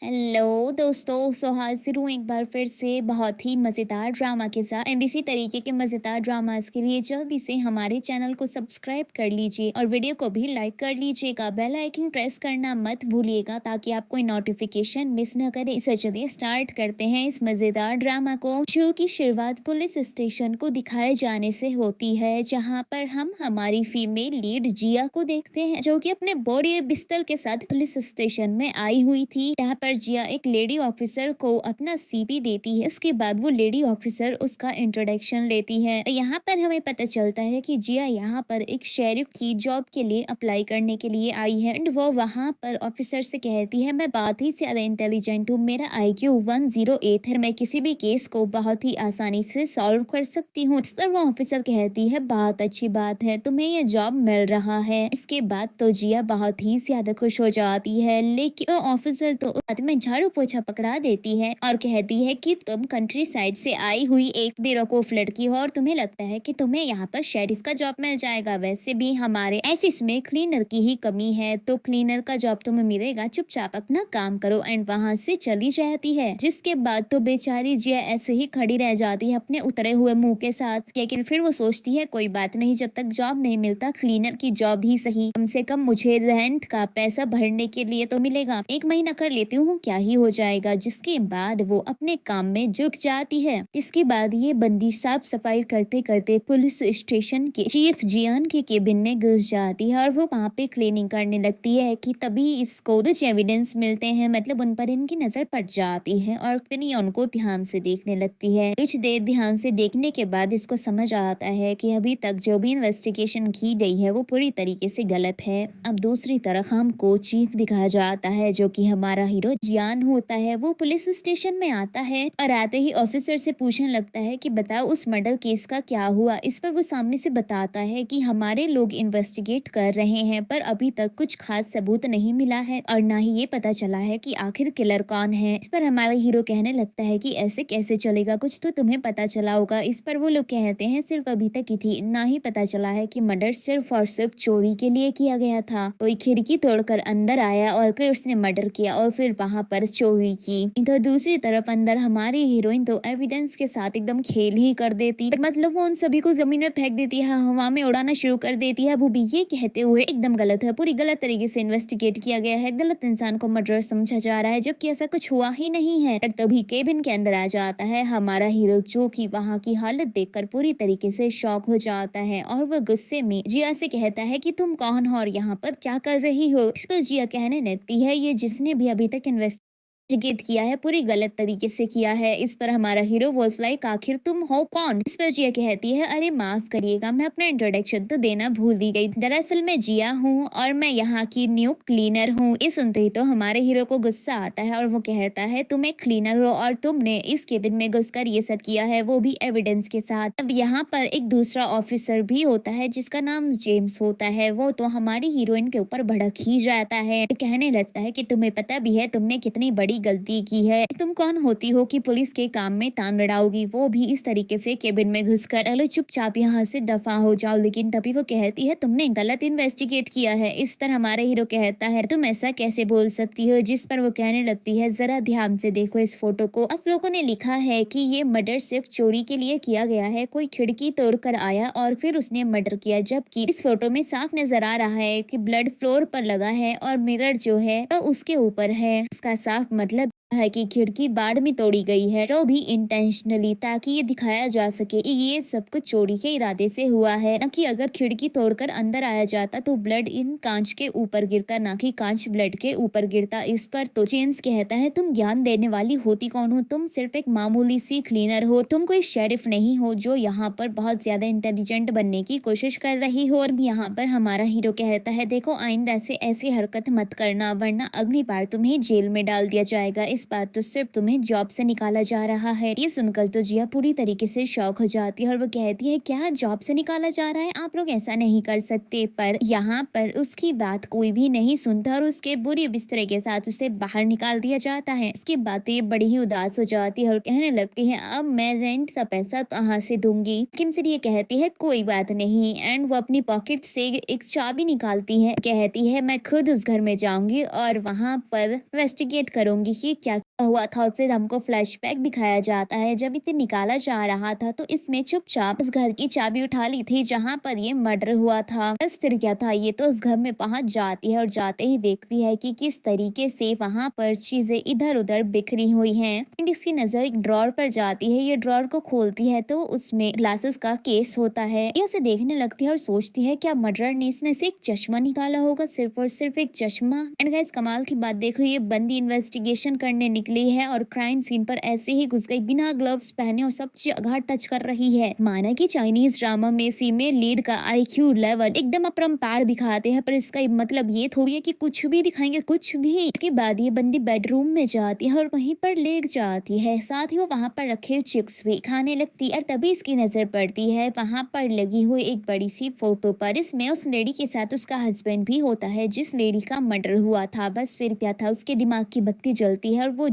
Hello दोस्तों, सो हाजिर हूँ एक बार फिर से बहुत ही मज़ेदार ड्रामा के साथ। एंड इसी तरीके के मज़ेदार ड्रामास के लिए जल्दी से हमारे चैनल को सब्सक्राइब कर लीजिए और वीडियो को भी लाइक कर लीजिएगा। बेल आइकन प्रेस करना मत भूलिएगा ताकि आप कोई नोटिफिकेशन मिस न करें। इसे चलिए स्टार्ट करते हैं इस मज़ेदार ड्रामा को। शो की शुरुआत पुलिस स्टेशन को दिखाए जाने से होती है, जहाँ पर हम हमारी फीमेल लीड जिया को देखते हैं, जो कि अपने बॉडी बिस्तर के साथ पुलिस स्टेशन में आई हुई थी। यहाँ पर जिया एक लेडी ऑफिसर को अपना सीवी देती है। इसके बाद वो लेडी ऑफिसर उसका इंट्रोडक्शन लेती है। यहाँ पर हमें पता चलता है कि जिया यहाँ पर एक शेरिफ की जॉब के लिए अप्लाई करने के लिए आई है। एंड वो वहाँ पर ऑफिसर से कहती है, मैं बहुत ही ज्यादा इंटेलिजेंट हूँ, मेरा IQ 108 है, मैं किसी भी केस को बहुत ही आसानी से सॉल्व कर सकती हूँ। इस पर वो ऑफिसर कहती है, बहुत अच्छी बात है, तुम्हें यह जॉब मिल रहा है। इसके बाद तो जिया बहुत ही ज्यादा खुश हो जाती है, लेकिन ऑफिसर तो हाथ में झाड़ू पोछा पकड़ा देती है और कहती है कि तुम कंट्री साइड से आई हुई एक बेवकूफ लड़की हो और तुम्हें लगता है कि तुम्हें यहाँ पर शेरिफ का जॉब मिल जाएगा। वैसे भी हमारे एसिस में क्लीनर की ही कमी है, तो क्लीनर का जॉब तुम्हें मिलेगा, चुपचाप अपना काम करो। एंड वहाँ से चली जाती है। जिसके बाद तो बेचारी जिया ऐसे ही खड़ी रह जाती है अपने उतरे हुए मुंह के साथ। लेकिन फिर वो सोचती है, कोई बात नहीं, जब तक जॉब नहीं मिलता क्लीनर की जॉब ही सही, कम से कम मुझे रेंट का पैसा भरने के लिए तो मिलेगा। 1 महीना कर लेती हूँ, क्या ही हो जाएगा। जिसके बाद वो अपने काम में जुट जाती है। इसके बाद ये बंदी साफ सफाई करते करते पुलिस स्टेशन के चीफ जियान के केबिन में घुस जाती है और वो वहाँ पे क्लीनिंग करने लगती है कि तभी इसको कुछ एविडेंस मिलते हैं, मतलब उन पर इनकी नजर पड़ जाती है और फिर ये उनको ध्यान से देखने लगती है। कुछ देर ध्यान से देखने के बाद इसको समझ आता है कि अभी तक जो भी इन्वेस्टिगेशन की गई है वो पूरी तरीके से गलत है। अब दूसरी तरफ हमको चीफ दिखाया जाता है, जो कि हमारा हीरो जियान होता है। वो पुलिस स्टेशन में आता है और आते ही ऑफिसर से पूछने लगता है कि बताओ उस मर्डर केस का क्या हुआ। इस पर वो सामने से बताता है कि हमारे लोग इन्वेस्टिगेट कर रहे हैं, पर अभी तक कुछ खास सबूत नहीं मिला है और ना ही ये पता चला है कि आखिर किलर कौन है। इस पर हमारा हीरो कहने लगता है कि ऐसे कैसे चलेगा, कुछ तो तुम्हें पता चला होगा। इस पर वो लोग कहते हैं, सिर्फ अभी तक की थी, ना ही पता चला है कि मर्डर सिर्फ और सिर्फ चोरी के लिए किया गया था। कोई खिड़की तोड़कर अंदर आया और फिर उसने मर्डर किया और फिर वहाँ पर चोरी की। तो दूसरी तरफ अंदर हमारी हीरोइन तो एविडेंस के साथ एकदम खेल ही कर देती, मतलब वो उन सभी को जमीन में फेंक देती है, हवा में उड़ाना शुरू कर देती है। वो भी ये कहते हुए एकदम गलत है, पूरी गलत तरीके से इन्वेस्टिगेट किया गया है, गलत इंसान को मर्डर समझा जा रहा है, जबकि ऐसा कुछ हुआ ही नहीं है। तभी केबिन के अंदर आ जाता है हमारा हीरो, जो कि वहाँ की हालत देखकर पूरी तरीके से शॉक हो जाता है और वह गुस्से में जिया से कहता है कि तुम कौन हो और यहाँ पर क्या कर रही हो। इस पर जिया कहने लगती है, ये जिसने भी अभी तक इन्वेस्टिगेट किया है पूरी गलत तरीके से किया है। इस पर हमारा हीरो वाज लाइक, आखिर तुम हो कौन। इस पर जिया कहती है, अरे माफ करिएगा, मैं अपना इंट्रोडक्शन तो देना भूल ही गई, दरअसल मैं जिया हूँ और मैं यहाँ की न्यू क्लीनर हूँ। ये सुनते ही तो हमारे हीरो को गुस्सा आता है और वो कहता है, तुम एक क्लीनर हो और तुमने इस केबिन में घुसकर ये सब किया है, वो भी एविडेंस के साथ। अब यहाँ पर एक दूसरा ऑफिसर भी होता है जिसका नाम जेम्स होता है। वो तो हमारी हीरोइन के ऊपर भड़क ही जाता है, तो कहने लगता है कि तुम्हें पता भी है तुमने कितनी बड़ी गलती की है, तुम कौन होती हो कि पुलिस के काम में टांग अड़ाओगी, वो भी इस तरीके से केबिन में घुसकर। चलो चुपचाप यहाँ से दफा हो जाओ। लेकिन तभी वो कहती है, तुमने गलत इन्वेस्टिगेट किया है। इस तरह हमारे हीरो कहता है, तुम ऐसा कैसे बोल सकती हो। जिस पर वो कहने लगती है, जरा ध्यान से देखो इस फोटो को, आप लोगों ने लिखा है कि ये मर्डर सिर्फ चोरी के लिए किया गया है, कोई खिड़की तोड़कर आया और फिर उसने मर्डर किया, जबकि इस फोटो में साफ नजर आ रहा है कि ब्लड फ्लोर पर लगा है और मिरर जो है वो उसके ऊपर है। इसका साफ मतलब है कि खिड़की बाढ़ में तोड़ी गई है, तो भी इंटेंशनली, ताकि ये दिखाया जा सके कि ये सब कुछ चोरी के इरादे से हुआ है, न कि अगर खिड़की तोड़कर अंदर आया जाता तो ब्लड इन कांच के ऊपर गिरता, ना कि कांच ब्लड के ऊपर गिरता। इस पर तो जेम्स कहता है, तुम ज्ञान देने वाली होती कौन हो, तुम सिर्फ एक मामूली सी क्लीनर हो, तुम कोई शेरिफ नहीं हो जो यहाँ पर बहुत ज्यादा इंटेलिजेंट बनने की कोशिश कर रही हो। और यहाँ पर हमारा हीरो कहता है, देखो आइंदा से ऐसी हरकत मत करना, वरना अगली बार तुम्हें जेल में डाल दिया जाएगा। इस बार तो सिर्फ तुम्हें जॉब से निकाला जा रहा है। ये सुनकर तो जिया पूरी तरीके से शॉक हो जाती है और वो कहती है क्या जॉब से निकाला जा रहा है, आप लोग ऐसा नहीं कर सकते। पर यहाँ पर उसकी बात कोई भी नहीं सुनता और उसके बुरी बिस्तरे के साथ उसे बाहर निकाल दिया जाता है। इसके बाद तो ये बड़ी ही उदास हो जाती है और कहने लगती है अब मैं रेंट का पैसा कहाँ से दूंगी। लेकिन फिर ये कहती है कोई बात नहीं एंड वो अपनी पॉकेट से एक चाबी निकालती है, कहती है मैं खुद उस घर में जाऊंगी और वहाँ पर इन्वेस्टिगेट करूंगी कि क्या हुआ था। उससे हमको फ्लैशबैक दिखाया जाता है जब इसे निकाला जा रहा था तो इसमें चुपचाप उस घर की चाबी उठा ली थी जहाँ पर ये मर्डर हुआ था। बस फिर क्या था, ये तो उस घर में पहुंच जाती है और जाते ही देखती है कि किस तरीके से वहाँ पर चीजें इधर उधर बिखरी हुई हैं। एंड इसकी नजर एक ड्रॉर पर जाती है। ये ड्रॉर को खोलती है तो उसमें ग्लासेस का केस होता है। ये उसे देखने लगती है और सोचती है क्या मर्डर ने इसने से एक चश्मा निकाला होगा, सिर्फ और सिर्फ एक चश्मा। एंड गाइस कमाल की बात देखो, ये बंदी इन्वेस्टिगेशन करने निकली है और क्राइम सीन पर ऐसे ही घुस गई बिना ग्लव्स पहने और सब जगह टच कर रही है। माना कि चाइनीज ड्रामा में फीमेल लीड का IQ लेवल एकदम अपरंपार दिखाते हैं, पर इसका मतलब ये थोड़ी है कि कुछ भी दिखाएंगे कुछ भी। इसके बाद ये बंदी बेडरूम में जाती है और वहीं पर लेट जाती है, साथ ही वो वहाँ पर रखे चिप्स भी खाने लगती है और तभी इसकी नजर पड़ती है वहाँ पर लगी हुई एक बड़ी सी फोटो पर। इसमें उस लेडी के साथ उसका हस्बैंड भी होता है जिस लेडी का मर्डर हुआ था। बस फिर क्या था, उसके दिमाग की बत्ती जलती है और वो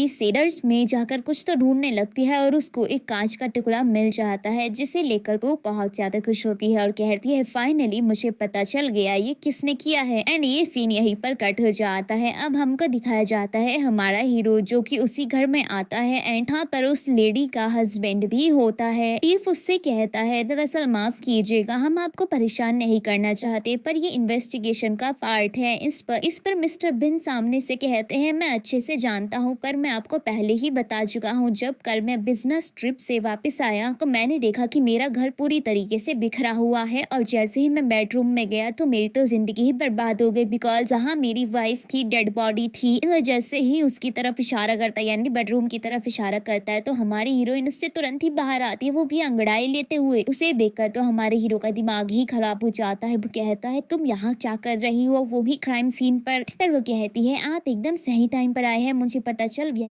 सेडर्स में जाकर कुछ तो ढूंढने लगती है और उसको एक कांच का टुकड़ा मिल जाता है जिसे लेकर वो बहुत ज्यादा खुश होती है और कहती है फाइनली मुझे पता चल गया ये किसने किया है। एंड ये सीन यहीं पर कट हो जाता है। अब हमको दिखाया जाता है हमारा हीरो जो कि उसी घर में आता है एंड यहाँ पर उस लेडी का हस्बैंड भी होता है। ईफ उससे कहता है दरअसल माफ कीजिएगा हम आपको परेशान नहीं करना चाहते पर ये इन्वेस्टिगेशन का पार्ट है। इस पर मिस्टर बिन सामने से कहते हैं मैं अच्छे से जानता हूँ पर मैं आपको पहले ही बता चुका हूँ जब कल मैं बिजनेस ट्रिप से वापस आया तो मैंने देखा कि मेरा घर पूरी तरीके से बिखरा हुआ है और जैसे ही मैं बेडरूम में गया तो मेरी तो जिंदगी ही बर्बाद हो गई बिकॉज जहाँ मेरी वाइफ की डेड बॉडी थी जैसे ही उसकी तरफ इशारा करता है यानी बेडरूम की तरफ इशारा करता है तो हमारी हीरोइन उससे तुरंत ही बाहर आती है, वो भी अंगड़ाई लेते हुए। उसे देखकर तो हमारे हीरो का दिमाग ही खराब हो जाता है। वो कहता है तुम यहाँ क्या कर रही हो, वो भी क्राइम सीन पर। फिर वो कहती है आप एकदम सही टाइम पर आए हैं, मुझे पता चल गया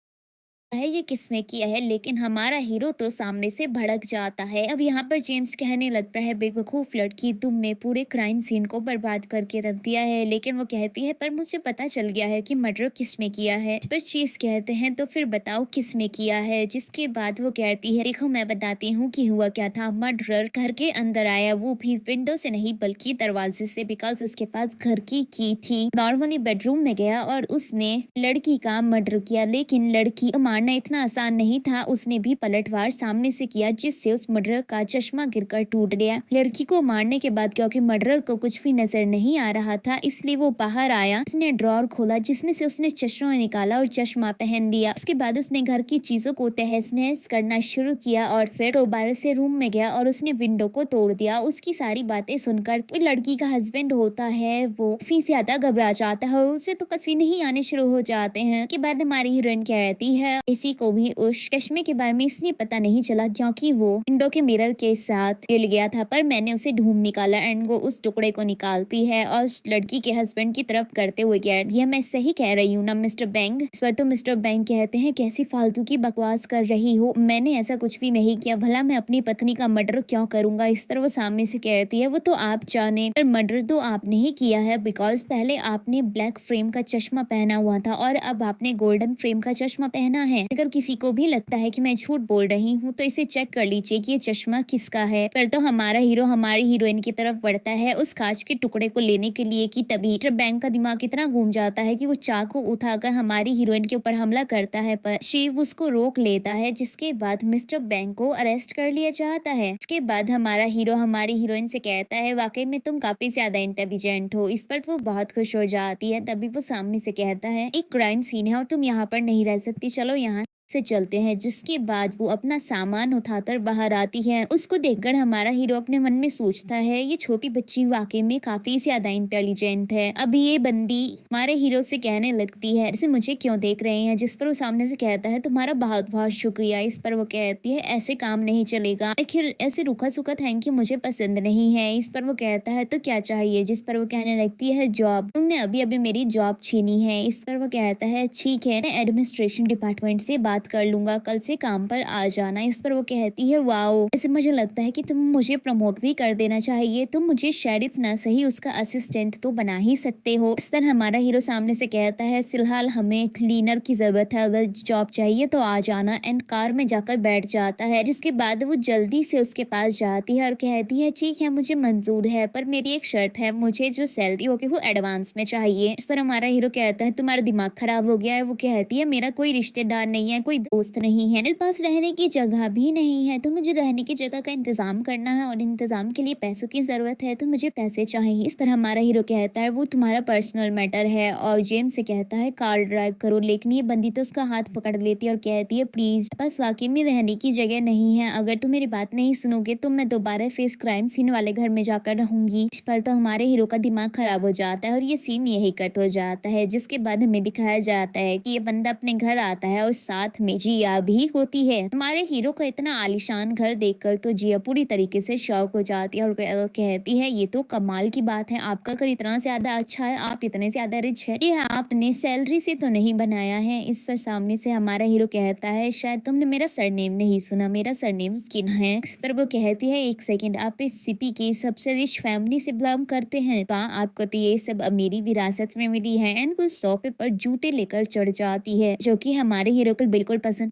है ये किसने किया है। लेकिन हमारा हीरो तो सामने से भड़क जाता है। अब यहाँ पर जेम्स कहने लगता है बेवकूफ लड़की तुमने पूरे क्राइम सीन को बर्बाद करके रख दिया है। लेकिन वो कहती है पर मुझे पता चल गया है कि मर्डर किसने किया है। इस पर चीज कहते हैं तो फिर बताओ किसने किया है। जिसके बाद वो कहती है देखो मैं बताती हूँ कि हुआ क्या था। मर्डरर घर के अंदर आया, वो भी विंडो से नहीं बल्कि दरवाजे से, बिकॉज उसके पास घर की थी। नॉर्मली बेडरूम में गया और उसने लड़की का मर्डर किया। लेकिन लड़की मारना इतना आसान नहीं था, उसने भी पलटवार सामने से किया जिससे उस मर्डरर का चश्मा गिरकर टूट गया। लड़की को मारने के बाद क्योंकि मर्डरर को कुछ भी नजर नहीं आ रहा था इसलिए वो बाहर आया, उसने ड्रॉर खोला जिसमें से उसने चश्मा निकाला और चश्मा पहन दिया। उसके बाद उसने घर की चीजों को तहस नहस करना शुरू किया और फिर दोबारा से रूम में गया और उसने विंडो को तोड़ दिया। उसकी सारी बातें सुनकर लड़की का हस्बैंड होता है वो काफी ज्यादा घबरा जाता है और उसे तो कभी नहीं आने शुरू हो जाते हैं। के बाद हमारी हीरोइन कहती है किसी को भी उस चश्मे के बारे में इसलिए पता नहीं चला क्योंकि वो विंडो के मिरर के साथ गिर गया था, पर मैंने उसे ढूंढ निकाला। एंड वो उस टुकड़े को निकालती है और उस लड़की के हस्बैंड की तरफ करते हुए यह मैं सही कह रही हूँ ना मिस्टर बैंक। इस पर तो मिस्टर बैंक कहते हैं कैसी फालतू की बकवास कर रही हो, मैंने ऐसा कुछ भी नहीं किया, भला मैं अपनी पत्नी का मर्डर क्यों करूंगा। इस तरह वो सामने से कहती है वो तो आप जाने, पर मर्डर तो आपने ही किया है बिकॉज पहले आपने ब्लैक फ्रेम का चश्मा पहना हुआ था और अब आपने गोल्डन फ्रेम का चश्मा पहना है। अगर किसी को भी लगता है कि मैं झूठ बोल रही हूँ तो इसे चेक कर लीजिए कि ये चश्मा किसका है। फिर तो हमारा हीरो हमारी हीरोइन की तरफ बढ़ता है उस कांच के टुकड़े को लेने के लिए कि तभी मिस्टर बैंक का दिमाग इतना घूम जाता है कि वो चाकू उठाकर हमारी हीरोइन के ऊपर हमला करता है, पर शिव उसको रोक लेता है जिसके बाद मिस्टर बैंक को अरेस्ट कर लिया जाता है। उसके बाद हमारा हीरो हमारी हीरोइन से कहता है वाकई में तुम काफी ज्यादा इंटेलिजेंट हो। इस पर वो बहुत खुश हो जाती है। तभी वो सामने से कहता है एक क्राइम सीन है और तुम यहाँ पर नहीं रह सकती, चलो यहाँ से चलते हैं, जिसके बाद वो अपना सामान उठाकर बाहर आती है। उसको देखकर हमारा हीरो अपने मन में सोचता है ये छोटी बच्ची वाकई में काफी ज्यादा इंटेलिजेंट है। अभी ये बंदी हमारे हीरो से कहने लगती है इसे मुझे क्यों देख रहे हैं, जिस पर वो सामने से कहता है तुम्हारा बहुत बहुत शुक्रिया। इस पर वो कहती है ऐसे काम नहीं चलेगा, आखिर ऐसे रूखा सूखा थैंक यू मुझे पसंद नहीं है। इस पर वो कहता है तो क्या चाहिए, जिस पर वो कहने लगती है जॉब, तुमने अभी अभी मेरी जॉब छीनी है। इस पर वो कहता है ठीक है, मैं एडमिनिस्ट्रेशन डिपार्टमेंट से बात कर लूंगा, कल से काम पर आ जाना। इस पर वो कहती है वाओ, ऐसे मुझे लगता है कि तुम मुझे प्रमोट भी कर देना चाहिए, तुम मुझे शायद ना सही उसका असिस्टेंट तो बना ही सकते हो। इस तरह हमारा हीरो सामने से कहता है फिलहाल हमें क्लीनर की जरूरत है, अगर जॉब चाहिए तो आ जाना। एंड कार में जाकर बैठ जाता है, जिसके बाद वो जल्दी से उसके पास जाती है और कहती है ठीक है मुझे मंजूर है, पर मेरी एक शर्त है, मुझे जो सैलरी होगी वो एडवांस में चाहिए। इस पर हमारा हीरो कहता है तुम्हारा दिमाग खराब हो गया है। वो कहती है मेरा कोई रिश्तेदार नहीं है, कोई दोस्त नहीं है, मेरे पास रहने की जगह भी नहीं है, तो मुझे रहने की जगह का इंतजाम करना है और इंतजाम के लिए पैसों की जरूरत है, तो मुझे पैसे चाहिए। इस तरह हमारा हीरो कहता है वो तुम्हारा पर्सनल मैटर है और जेम्स से कहता है कार ड्राइव करो, लेकिन ये बंदी तो उसका हाथ पकड़ लेती है और कहती है प्लीज बस वाकई में रहने की जगह नहीं है, अगर तुम मेरी बात नहीं सुनोगे तो मैं दोबारा फेस क्राइम सीन वाले घर में जाकर रहूंगी। इस पर तो हमारे हीरो का दिमाग खराब हो जाता है और ये सीन यही कट हो जाता है, जिसके बाद हमें दिखाया जाता है कि ये बंदा अपने घर आता है और साथ में जिया भी होती है। हमारे हीरो का इतना आलीशान घर देखकर तो जिया पूरी तरीके से शॉक हो जाती है और कहती है ये तो कमाल की बात है, आपका घर इतना ज्यादा अच्छा है, आप इतने ज्यादा रिच है, ये आपने सैलरी से तो नहीं बनाया है। इस पर सामने से हमारा हीरो कहता है शायद तुमने मेरा सरनेम नहीं सुना, मेरा सरनेम स्किन है। इस पर वो कहती है एक सेकंड, आप इस सिटी की सबसे रिच फैमिली से बिलोंग करते हैं, तो आपको तो ये सब अमीरी विरासत में मिली है। एंड वो सोफे पर जूते लेकर चढ़ जाती है, जो कि हमारे हीरो को बिल्कुल पसंद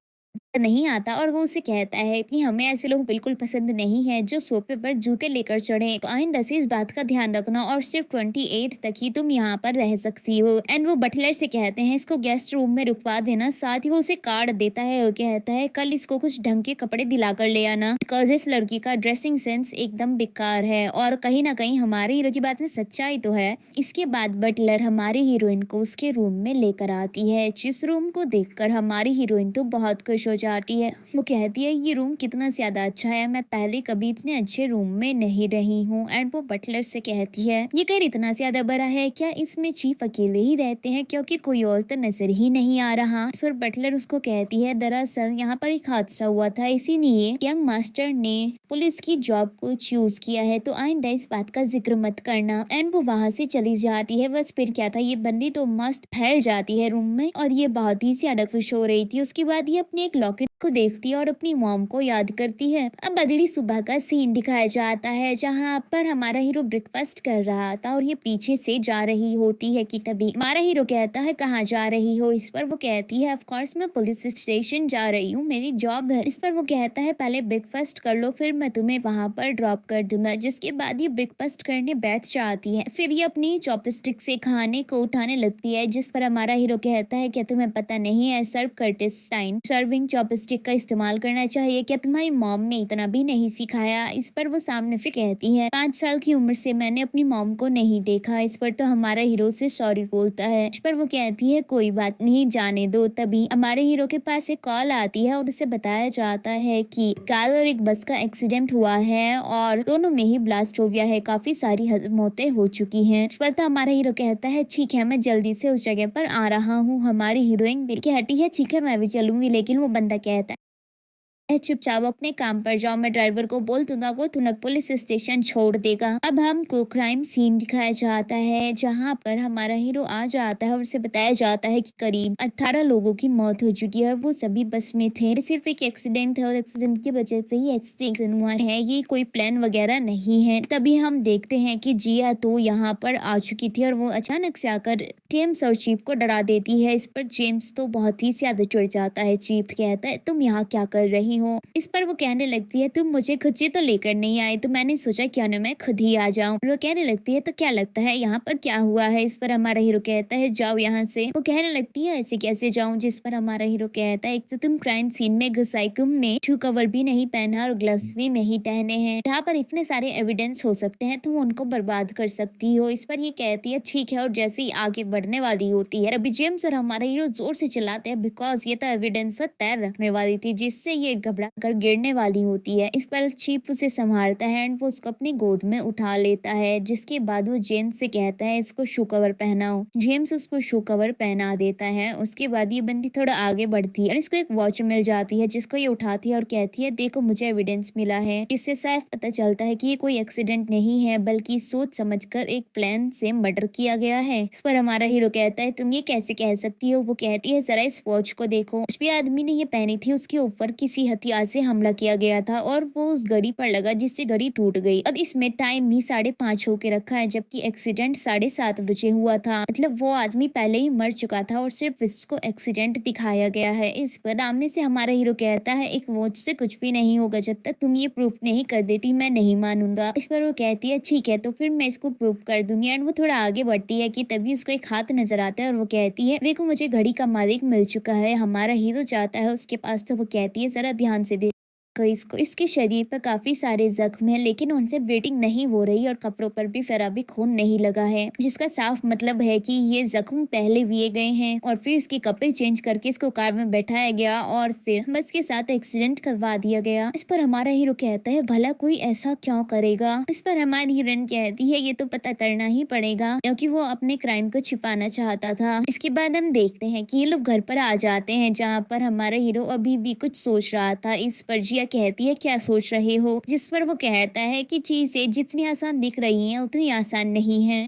नहीं आता और वो उसे कहता है कि हमें ऐसे लोग बिल्कुल पसंद नहीं है जो सोफे पर जूते लेकर चढ़े, तो आइंदा से इस बात का ध्यान रखना और सिर्फ 28 तक ही तुम यहाँ पर रह सकती हो। एंड वो बटलर से कहते हैं इसको गेस्ट रूम में रुकवा देना, साथ ही वो उसे कार्ड देता है और कहता है कल इसको कुछ ढंग के कपड़े दिलाकर ले आना, बिकॉज इस लड़की का ड्रेसिंग सेंस एकदम बेकार है। और कहीं ना कहीं हमारे हीरो की बात में सच्चाई तो है। इसके बाद बटलर हमारे हीरोइन को उसके रूम में लेकर आती है, जिस रूम को देखकर हमारी हीरोइन तो बहुत खुश हो जाती है। वो कहती है ये रूम कितना ज्यादा अच्छा है, मैं पहले कभी इतने अच्छे रूम में नहीं रही हूँ। एंड वो बटलर से कहती है ये घर इतना ज्यादा बड़ा है क्या, इसमें चीफ अकेले ही रहते हैं क्योंकि कोई और तो नजर ही नहीं आ रहा। सर बटलर उसको कहती है दरअसल यहाँ पर एक हादसा हुआ था, इसीलिए यंग मास्टर ने पुलिस की जॉब को चूज किया है, तो आइंदा इस बात का जिक्र मत करना। एंड वो वहाँ से चली जाती है। बस फिर क्या था, ये बंदी तो मस्त फैल जाती है रूम में और ये बहुत ही ज्यादा खुश हो रही थी। उसके बाद ये अपने एक लॉकेट को देखती है और अपनी मॉम को याद करती है। अब अगली सुबह का सीन दिखाया जाता है जहाँ पर हमारा हीरो ब्रेकफास्ट कर रहा था और ये पीछे से जा रही होती है कि तभी हमारा हीरो कहता है कहाँ जा रही हो। इस पर वो कहती है ऑफ कोर्स मैं पुलिस स्टेशन जा रही हूँ, मेरी जॉब है। इस पर वो कहता है पहले ब्रेकफास्ट कर लो फिर मैं तुम्हें वहाँ पर ड्रॉप कर दूंगा, जिसके बाद ये ब्रेकफास्ट करने बैठ जाती है। फिर ये अपनी चॉपस्टिक से खाने को उठाने लगती है, जिस पर हमारा हीरो कहता है क्या तुम्हें पता नहीं है सर्व करते टाइम सर्विंग चॉपस्टिक का इस्तेमाल करना चाहिए, क्या तुम्हारी मॉम ने इतना भी नहीं सिखाया। इस पर वो सामने फिर कहती है 5 साल की उम्र से मैंने अपनी मॉम को नहीं देखा। इस पर तो हमारा हीरो से सॉरी बोलता है। इस पर वो कहती है कोई बात नहीं जाने दो। तभी हमारे हीरो के पास एक कॉल आती है और उसे बताया जाता है कि कार और एक बस का एक्सीडेंट हुआ है और दोनों में ही ब्लास्ट हो गया है, काफी सारी मौतें हो चुकी हैं। इस पर तो हमारा हीरो कहता है ठीक है मैं जल्दी से उस जगह पर आ रहा हूँ। हमारी हीरोइन बिल्कुल हटी है ठीक है मैं भी चलूंगी, लेकिन वो बंदा कहता है चुपचाप अपने काम पर जाओ, मैं ड्राइवर को बोल दूंगा वो तुरंत पुलिस स्टेशन छोड़ देगा। अब हमको क्राइम सीन दिखाया जाता है जहाँ पर हमारा हीरो आ जाता है और उसे बताया जाता है कि करीब 18 लोगों की मौत हो चुकी है और वो सभी बस में थे। सिर्फ एक एक्सीडेंट है और एक्सीडेंट की वजह से ही एक्सीडेंट हुआ है, ये कोई प्लान वगैरह नहीं है। तभी हम देखते हैं कि जिया तो यहाँ पर आ चुकी थी और वो अचानक से आकर जेम्स और चीफ को डरा देती है। इस पर जेम्स तो बहुत ही ज्यादा चिढ़ जाता है। चीफ कहता है तुम यहाँ क्या कर रही रही हो। इस पर वो कहने लगती है तुम मुझे खुद से तो लेकर नहीं आए, तो मैंने सोचा क्यों ना मैं खुद ही आ जाऊं। वो कहने लगती है तो क्या लगता है यहाँ पर क्या हुआ है। इस पर हमारा हीरो कहता है जाओ यहाँ से। वो कहने लगती है ऐसे कैसे जाऊं। जिस पर हमारा हीरो कहता है एक तो तुम क्राइम सीन में घुसाई, तुमने शू कवर भी नहीं पहना और ग्लव्स भी नहीं पहने हैं, जहाँ पर इतने सारे एविडेंस हो सकते हैं तुम उनको बर्बाद कर सकती हो। इस पर ये कहती है ठीक है, और जैसे ही आगे बढ़ने वाली होती है अभी जेम्स और हमारा हीरो जोर से चिल्लाते हैं बिकॉज ये तो एविडेंस तैर रखने वाली थी, जिससे ये घबरा कर गिरने वाली होती है। इस पर चीफ उसे संभालता है एंड वो उसको अपनी गोद में उठा लेता है। जिसके बाद वो जेम्स से कहता है इसको शू कवर पहनाओ। जेम्स उसको शू कवर पहना देता है। उसके बाद ये बंदी थोड़ा आगे बढ़ती है और इसको एक वॉच मिल जाती है, जिसको ये उठाती है और कहती है देखो मुझे एविडेंस मिला है, जिससे साफ पता चलता है कि ये कोई एक्सीडेंट नहीं है बल्कि सोच समझकर एक प्लान से मर्डर किया गया है। इस पर हमारा हीरो कहता है तुम ये कैसे कह सकती हो। वो कहती है जरा इस वॉच को देखो, जिस भी आदमी ने ये पहनी थी उसके ऊपर किसी हथियार से हमला किया गया था और वो उस घड़ी पर लगा जिससे घड़ी टूट गई। अब इसमें टाइम भी 5:30 होके रखा है, जबकि एक्सीडेंट 7:30 बजे हुआ था। मतलब वो आदमी पहले ही मर चुका था और सिर्फ इसको एक्सीडेंट दिखाया गया है। इस पर सामने से हमारा हीरो कहता है एक वॉच से कुछ भी नहीं होगा, जब तक तुम ये प्रूफ नहीं कर देती मैं नहीं मानूंगा। इस पर वो कहती है ठीक है तो फिर मैं इसको प्रूफ कर दूंगी। एंड वो थोड़ा आगे बढ़ती है कि तभी उसको एक हाथ नजर आता है और वो कहती है देखो मुझे घड़ी का मालिक मिल चुका है। हमारा हीरो जाता है उसके पास तो वो कहती है जरा ध्यान से देख इसको, इसके शरीर पर काफी सारे जख्म हैं लेकिन उनसे ब्लीडिंग नहीं हो रही और कपड़ों पर भी जरा भी खून नहीं लगा है, जिसका साफ मतलब है कि ये जख्म पहले दिए गए हैं और फिर इसके कपड़े चेंज करके इसको कार में बैठाया गया और फिर बस के साथ एक्सीडेंट करवा दिया गया। इस पर हमारा हीरो कहता है भला कोई ऐसा क्यों करेगा। इस पर हमारी हीरोइन कहती है ये तो पता करना ही पड़ेगा, क्योंकि वो अपने क्राइम को छिपाना चाहता था। इसके बाद हम देखते हैं कि ये लोग घर पर आ जाते हैं, जहाँ पर हमारा हीरो अभी भी कुछ सोच रहा था। इस पर जिया कहती है क्या सोच रहे हो। जिस पर वो कहता है कि चीजें जितनी आसान दिख रही हैं उतनी आसान नहीं है।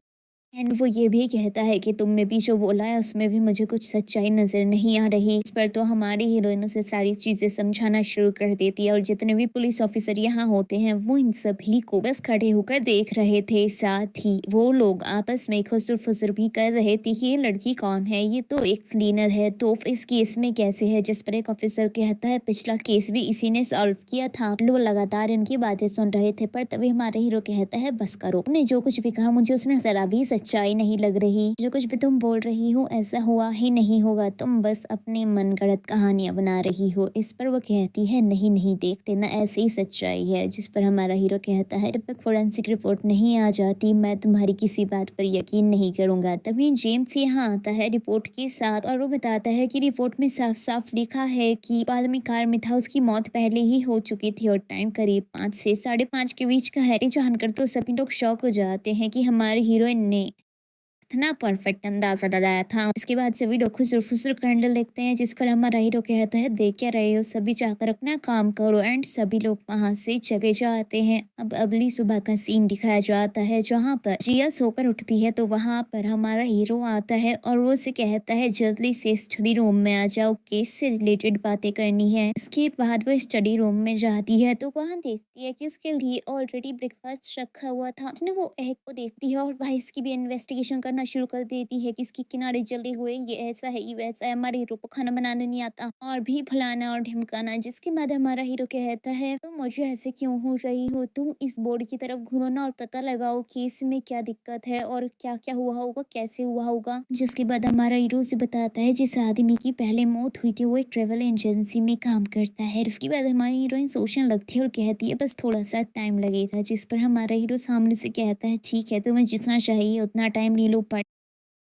एंड वो ये भी कहता है कि तुमने भी जो बोला है उसमें भी मुझे कुछ सच्चाई नजर नहीं आ रही। इस पर तो हमारी हीरोइन से सारी चीजें समझाना शुरू कर देती है और जितने भी पुलिस ऑफिसर यहाँ होते हैं वो इन सभी को बस खड़े होकर देख रहे थे। साथ ही वो लोग आपस में खुसर फुसर भी कर रहे थे कि ये लड़की कौन है, ये तो एक क्लीनर है तो इस केस में कैसे है। जिस पर एक ऑफिसर कहता है पिछला केस भी इसी ने सॉल्व किया था। लोग लगातार इनकी बातें सुन रहे थे पर तभी हमारा हीरो कहता है बस करो, ने जो कुछ भी कहा मुझे उसमें जरा भी सच्चाई नहीं लग रही। जो कुछ भी तुम बोल रही हो ऐसा हुआ ही नहीं होगा, तुम बस अपने मन गढ़ंत कहानियां बना रही हो। इस पर वो कहती है नहीं नहीं देख लेना ऐसे ही सच्चाई है। जिस पर हमारा हीरो कहता है जब तक फोरेंसिक रिपोर्ट नहीं आ जाती मैं तुम्हारी किसी बात पर यकीन नहीं करूंगा। तभी जेम्स यहाँ आता है रिपोर्ट के साथ और वो बताता है कि रिपोर्ट में साफ साफ लिखा है कि आदमी कार में था उसकी मौत पहले ही हो चुकी थी और टाइम करीब 5 से 5:30 के बीच का है। जानकर तो सभी लोग शॉक हो जाते हैं कि हमारे हीरोइन ने इतना परफेक्ट अंदाजा लगाया था। इसके बाद सभी लोग खुसर फुसर करने लगते हैं, जिस पर हमारा हीरो कहता है देख क्या रहे हो, सभी जाकर अपना काम करो। एंड सभी लोग वहाँ से चले जाते हैं। अब अगली सुबह का सीन दिखाया जाता है जहाँ पर जिया सोकर उठती है तो वहाँ पर हमारा हीरो आता है और वो उसे कहता है जल्दी से स्टडी रूम में आ जाओ, केस से रिलेटेड बातें करनी है। इसके बाद वो स्टडी रूम में जाती है तो वहाँ देखती है कि उसके लिए ऑलरेडी ब्रेकफास्ट रखा हुआ था। वो एग को देखती है और भाई इसकी भी इन्वेस्टिगेशन करना शुरू कर देती है कि इसके किनारे जले हुए ये ऐसा है ये वैसा है, हमारे हीरो को खाना बनाने नहीं आता और भी फलाना और ढिमकाना। जिसके बाद हमारा हीरो कहता है तुम मुझे ऐसे क्यों हो रही हो, तुम इस बोर्ड की तरफ घूरो ना और पता लगाओ कि इसमें क्या दिक्कत है और क्या क्या हुआ होगा, कैसे हुआ होगा। जिसके बाद हमारा हीरो से बताता है जिस आदमी की पहले मौत हुई थी वो एक ट्रेवल एजेंसी में काम करता है। उसके बाद हमारी हीरोइन सोचने लगती है और कहती है बस थोड़ा सा टाइम लगेगा। जिस पर हमारा हीरो सामने से कहता है ठीक है तुम्हें जितना चाहिए उतना टाइम ले लो, पर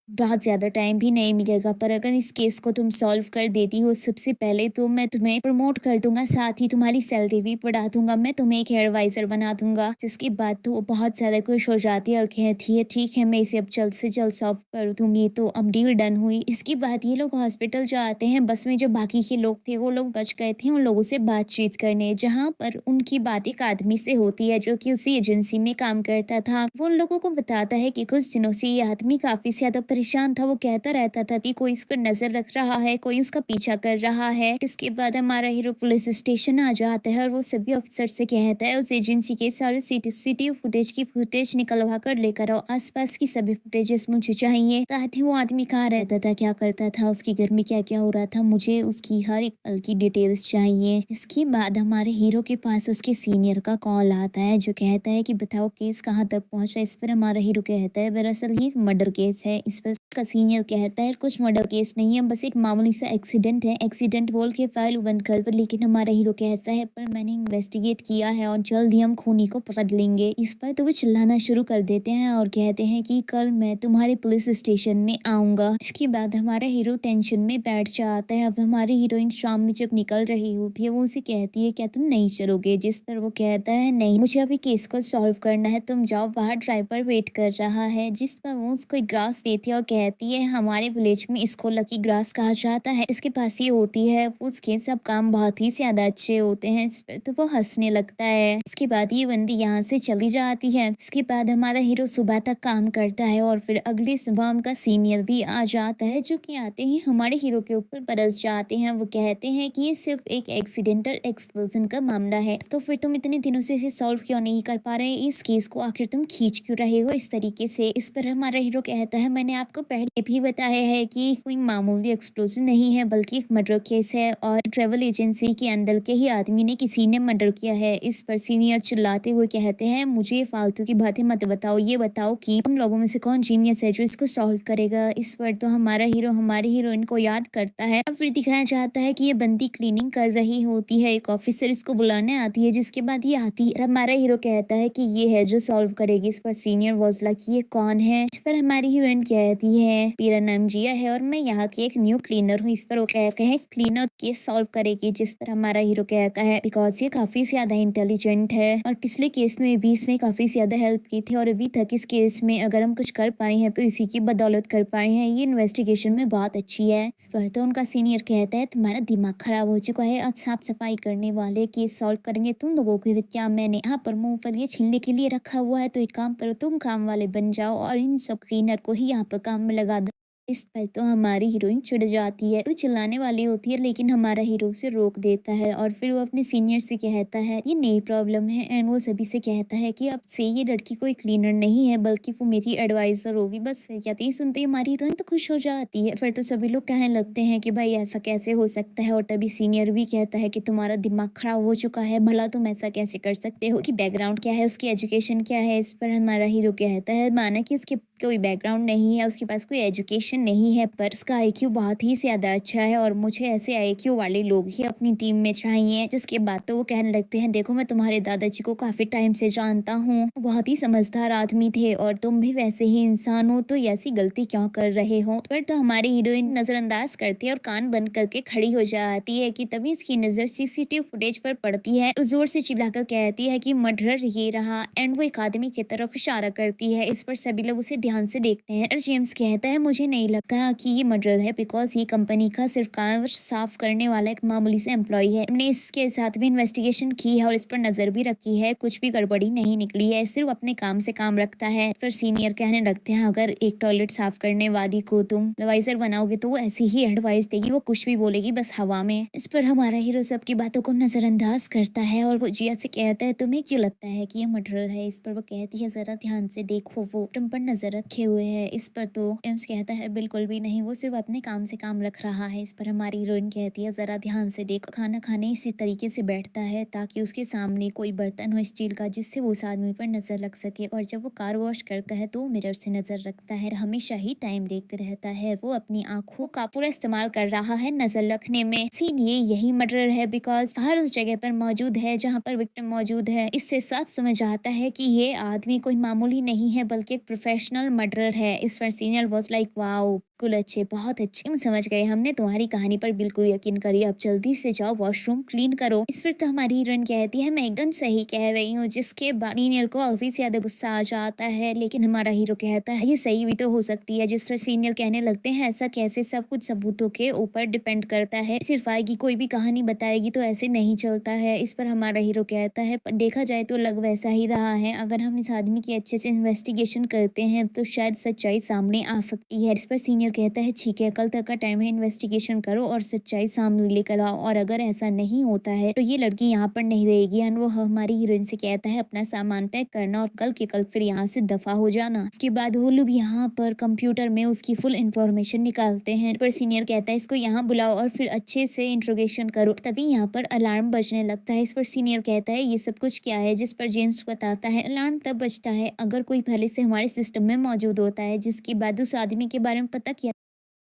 बहुत ज़्यादा टाइम भी नहीं मिलेगा, पर अगर इस केस को तुम सॉल्व कर देती हो सबसे पहले तो मैं तुम्हें प्रमोट कर दूंगा, साथ ही तुम्हारी सैलरी भी बढ़ा दूंगा, मैं तुम्हें एक एडवाइजर बना दूंगा। जिसके बाद तो वो बहुत ज़्यादा खुश हो जाती है और कहती है ठीक है मैं इसे अब जल्द से जल्द सॉल्व कर दूंगी। तो अब डील डन हुई। इसके बाद ये लोग हॉस्पिटल जाते हैं। बस में जो बाकी के लोग थे वो लोग बच गए थे उन लोगों से बातचीत करने, जहाँ पर उनकी बात एक आदमी से होती है जो कि उसी एजेंसी में काम करता था। वो उन लोगों को बताता है कि कुछ दिनों से ये आदमी काफी ज्यादा परेशान था। वो कहता रहता था कि कोई इस पर नजर रख रहा है, कोई उसका पीछा कर रहा है। इसके बाद हमारा हीरो पुलिस स्टेशन आ जाता है और वो सभी ऑफिसर से कहता है उस एजेंसी के सारे सीसीटीवी फुटेज की फुटेज निकलवा कर लेकर आओ, आसपास की सभी फुटेजेस मुझे चाहिए। साथ ही वो आदमी कहाँ रहता था, क्या करता था, उसके घर में क्या क्या हो रहा था, मुझे उसकी हर एक पल की डिटेल्स चाहिए। इसके बाद हमारे हीरो के पास उसके सीनियर का कॉल आता है जो कहता है कि बताओ केस कहाँ तक पहुंचा। इस पर हमारा हीरो कहता है दरअसल ये मर्डर केस है। इस पर उसका सीनियर कहता है कुछ मर्डर केस नहीं है, बस एक मामूली सा एक्सीडेंट है, एक्सीडेंट बोल के फाइल बंद कर दो। लेकिन हमारा हीरो कहता है पर मैंने इन्वेस्टिगेट किया है और जल्द ही हम खूनी को पकड़ लेंगे। इस पर तो वो चिल्लाना शुरू कर देते हैं और कहते हैं कि कल मैं तुम्हारे पुलिस स्टेशन में आऊंगा। इसके बाद हमारा हीरो टेंशन में बैठ जाता है। अब हमारी हीरोइन शाम में जब निकल रही होती है वो उसे कहती है क्या तुम नहीं चलोगे, जिस पर वो कहता है नहीं, मुझे अभी केस को सॉल्व करना है, तुम जाओ, बाहर ड्राइवर वेट कर रहा है। जिस पर वो उसको एक ग्रास देती है और कहती है हमारे विलेज में इसको लकी ग्रास कहा जाता है, इसके पास ही होती है, उसके सब काम बहुत ही ज्यादा अच्छे होते हैं। इस पर तो वो हंसने लगता है। इसके बाद ये बंदी यहाँ से चली जाती है। इसके बाद हमारा हीरो सुबह तक काम करता है और फिर अगली सुबह उनका सीनियर भी आ जाता है जो कि आते ही हमारे हीरो के ऊपर बरस जाते हैं। वो कहते हैं कि ये सिर्फ एक एक्सीडेंटल एक्सप्लोजन का मामला है, तो फिर तुम इतने दिनों से इसे सॉल्व क्यों नहीं कर पा रहे, इस केस को आखिर तुम खींच क्यों रहे हो इस तरीके से। इस पर हमारा हीरो कहता है मैंने आपको पहले भी बताया है कि कोई मामूली एक्सप्लोजन नहीं है बल्कि एक मर्डर केस है और ट्रेवल एजेंसी के अंदर के ही आदमी ने किसी ने मर्डर किया है। इस पर सीनियर चिल्लाते हुए कहते हैं मुझे फालतू की बातें मत बताओ, ये बताओ कि तुम लोगों में से कौन जीनियस है जो इसको सॉल्व करेगा। इस पर तो हमारा हीरो हमारे हीरोइन को याद करता है। अब फिर दिखाया जाता है कि ये बंदी क्लीनिंग कर रही होती है, एक ऑफिसर इसको बुलाने आती है, जिसके बाद ये आती है। हमारा हीरो कहता है कि ये है जो सॉल्व करेगी। इस पर सीनियर वॉज लाइक ये कौन है। इस पर हमारी हीरोइन कहती है मेरा नाम जिया है और मैं यहाँ की एक न्यू क्लीनर हूँ। इस पर वो कहते हैं इस क्लीनर केस सॉल्व करेगी। जिस पर हमारा हीरो कहता है बिकॉज ये काफी ज्यादा इंटेलिजेंट है और पिछले केस में भी इसने काफी ज्यादा हेल्प की थी और अभी तक इस केस में अगर हम कुछ कर पाए हैं तो इसी की बदौलत कर पाए हैं, ये इन्वेस्टिगेशन में बहुत अच्छी है। इस पर तो उनका सीनियर कहता है तुम्हारा दिमाग खराब हो चुका है, आज साफ सफाई करने वाले केस सॉल्व करेंगे तुम लोगों को, क्या मैंने यहाँ पर मूंगफली छीलने के लिए रखा हुआ है, तो एक काम करो तुम काम वाले बन जाओ और इन सब क्लीनर को ही यहाँ पर काम में लगा दो। इस पर तो हमारी हीरोइन चिढ़ जाती है, वो चिल्लाने वाली होती है लेकिन हमारा हीरो उसे रोक देता है और फिर वो अपने सीनियर से कहता है ये नई प्रॉब्लम है एंड वो सभी से कहता है कि अब से ये लड़की कोई क्लीनर नहीं है बल्कि वो मेरी एडवाइजर होगी। बस कहते ही सुनते ही हमारी हीरोइन तो खुश हो जाती है। फिर तो सभी लोग कहने लगते हैं कि भाई ऐसा कैसे हो सकता है और तभी सीनियर भी कहता है कि तुम्हारा दिमाग खराब हो चुका है, भला तुम ऐसा कैसे कर सकते हो, कि बैकग्राउंड क्या है, उसकी एजुकेशन क्या है। इस पर हमारा हीरो कहता है माना कि उसके कोई बैकग्राउंड नहीं है, उसके पास कोई एजुकेशन नहीं है, पर उसका आईक्यू बहुत ही ज्यादा अच्छा है और मुझे ऐसे आईक्यू वाले लोग ही अपनी टीम में चाहिए। जिसके बाद तो वो कहने लगते हैं देखो मैं तुम्हारे दादाजी को काफी टाइम से जानता हूँ, बहुत ही समझदार आदमी थे और तुम भी वैसे ही इंसान हो, तो ऐसी गलती क्यों कर रहे हो। पर तो हमारी हीरोइन नजरअंदाज करती है और कान बंद करके खड़ी हो जाती है कि तभी इसकी नजर सीसीटीवी फुटेज पर पड़ती है। जोर से चिल्लाकर कहती है कि मर्डरर ये रहा एंड वो एक आदमी की तरफ इशारा करती है। इस पर सभी लोग उसे ध्यान से देखते हैं और जेम्स कहता है मुझे नहीं लगता कि ये मर्डर है बिकॉज ये कंपनी का सिर्फ काम साफ करने वाला एक मामूली से एम्प्लॉय है। हमने इसके साथ भी इन्वेस्टिगेशन की है और इस पर नजर भी रखी है, कुछ भी गड़बड़ी नहीं निकली है, सिर्फ अपने काम से काम रखता है। फिर सीनियर कहने लगते हैं अगर एक टॉयलेट साफ करने वाली को तुम एडवाइजर बनाओगे तो वो ऐसी ही एडवाइस देगी, वो कुछ भी बोलेगी बस हवा में। इस पर हमारा हीरो सबकी बातों को नजरअंदाज करता है और वो जिया से कहता है तुम्हें क्यों लगता है कि ये मर्डर है। इस पर वो कहती है जरा ध्यान से देखो वो तुम पर नजर रखे हुए है। इस पर तो एम्स कहता है बिल्कुल भी नहीं, वो सिर्फ अपने काम से काम रख रहा है। इस पर हमारी हीरोइन कहती है जरा ध्यान से देखो, खाना खाने इसी तरीके से बैठता है ताकि उसके सामने कोई बर्तन हो स्टील का जिससे वो उस आदमी पर नजर रख सके, और जब वो कार वॉश करता है तो मिरर से नजर रखता है, हमेशा ही टाइम देखते रहता है। वो अपनी आंखों का पूरा इस्तेमाल कर रहा है नजर रखने में, इसीलिए यही मर्डर है बिकॉज हर उस जगह पर मौजूद है जहाँ पर विक्टिम मौजूद है। इससे साफ समझ आता है कि ये आदमी कोई मामूली नहीं है बल्कि एक प्रोफेशनल मर्डरर है। इस पर senior was like wow wow बिल्कुल अच्छे, बहुत अच्छे, हम समझ गए, हमने तुम्हारी कहानी पर बिल्कुल यकीन करी, अब जल्दी से जाओ वॉशरूम क्लीन करो। इस पर तो हमारी हीरोइन कहती है मैं एकदम सही कह रही हूँ, जिसके बाद सीनियर को काफी ज्यादा गुस्सा आ जाता है, लेकिन हमारा हीरो कहता है ये सही भी तो हो सकती है। जिस तरह सीनियर कहने लगते हैं ऐसा कैसे, सब कुछ सबूतों के ऊपर डिपेंड करता है, सिर्फ आएगी कोई भी कहानी बताएगी तो ऐसे नहीं चलता है। इस पर हमारा हीरो कहता है पर देखा जाए तो लग वैसा ही रहा है, अगर हम इस आदमी की अच्छे से इन्वेस्टिगेशन करते हैं तो शायद सच्चाई सामने आ सकती है। इस पर सीनियर कहता है ठीक है, कल तक का टाइम है, इन्वेस्टिगेशन करो और सच्चाई सामने लेकर आओ, और अगर ऐसा नहीं होता है तो ये लड़की यहाँ पर नहीं रहेगी। एंड वो हमारी हीरोइन से कहता है अपना सामान पैक करना और कल के कल फिर यहाँ से दफा हो जाना। उसके बाद वो लोग यहाँ पर कंप्यूटर में उसकी फुल इंफॉर्मेशन निकालते हैं, पर सीनियर कहता है इसको यहाँ बुलाओ और फिर अच्छे से इंट्रोगेशन करो। तभी यहाँ पर अलार्म बजने लगता है। इस पर सीनियर कहता है ये सब कुछ क्या है, जिस पर जेम्स बताता है अलार्म तब बजता है अगर कोई पहले से हमारे सिस्टम में मौजूद होता है। जिसके बाद उस आदमी के बारे में पता किया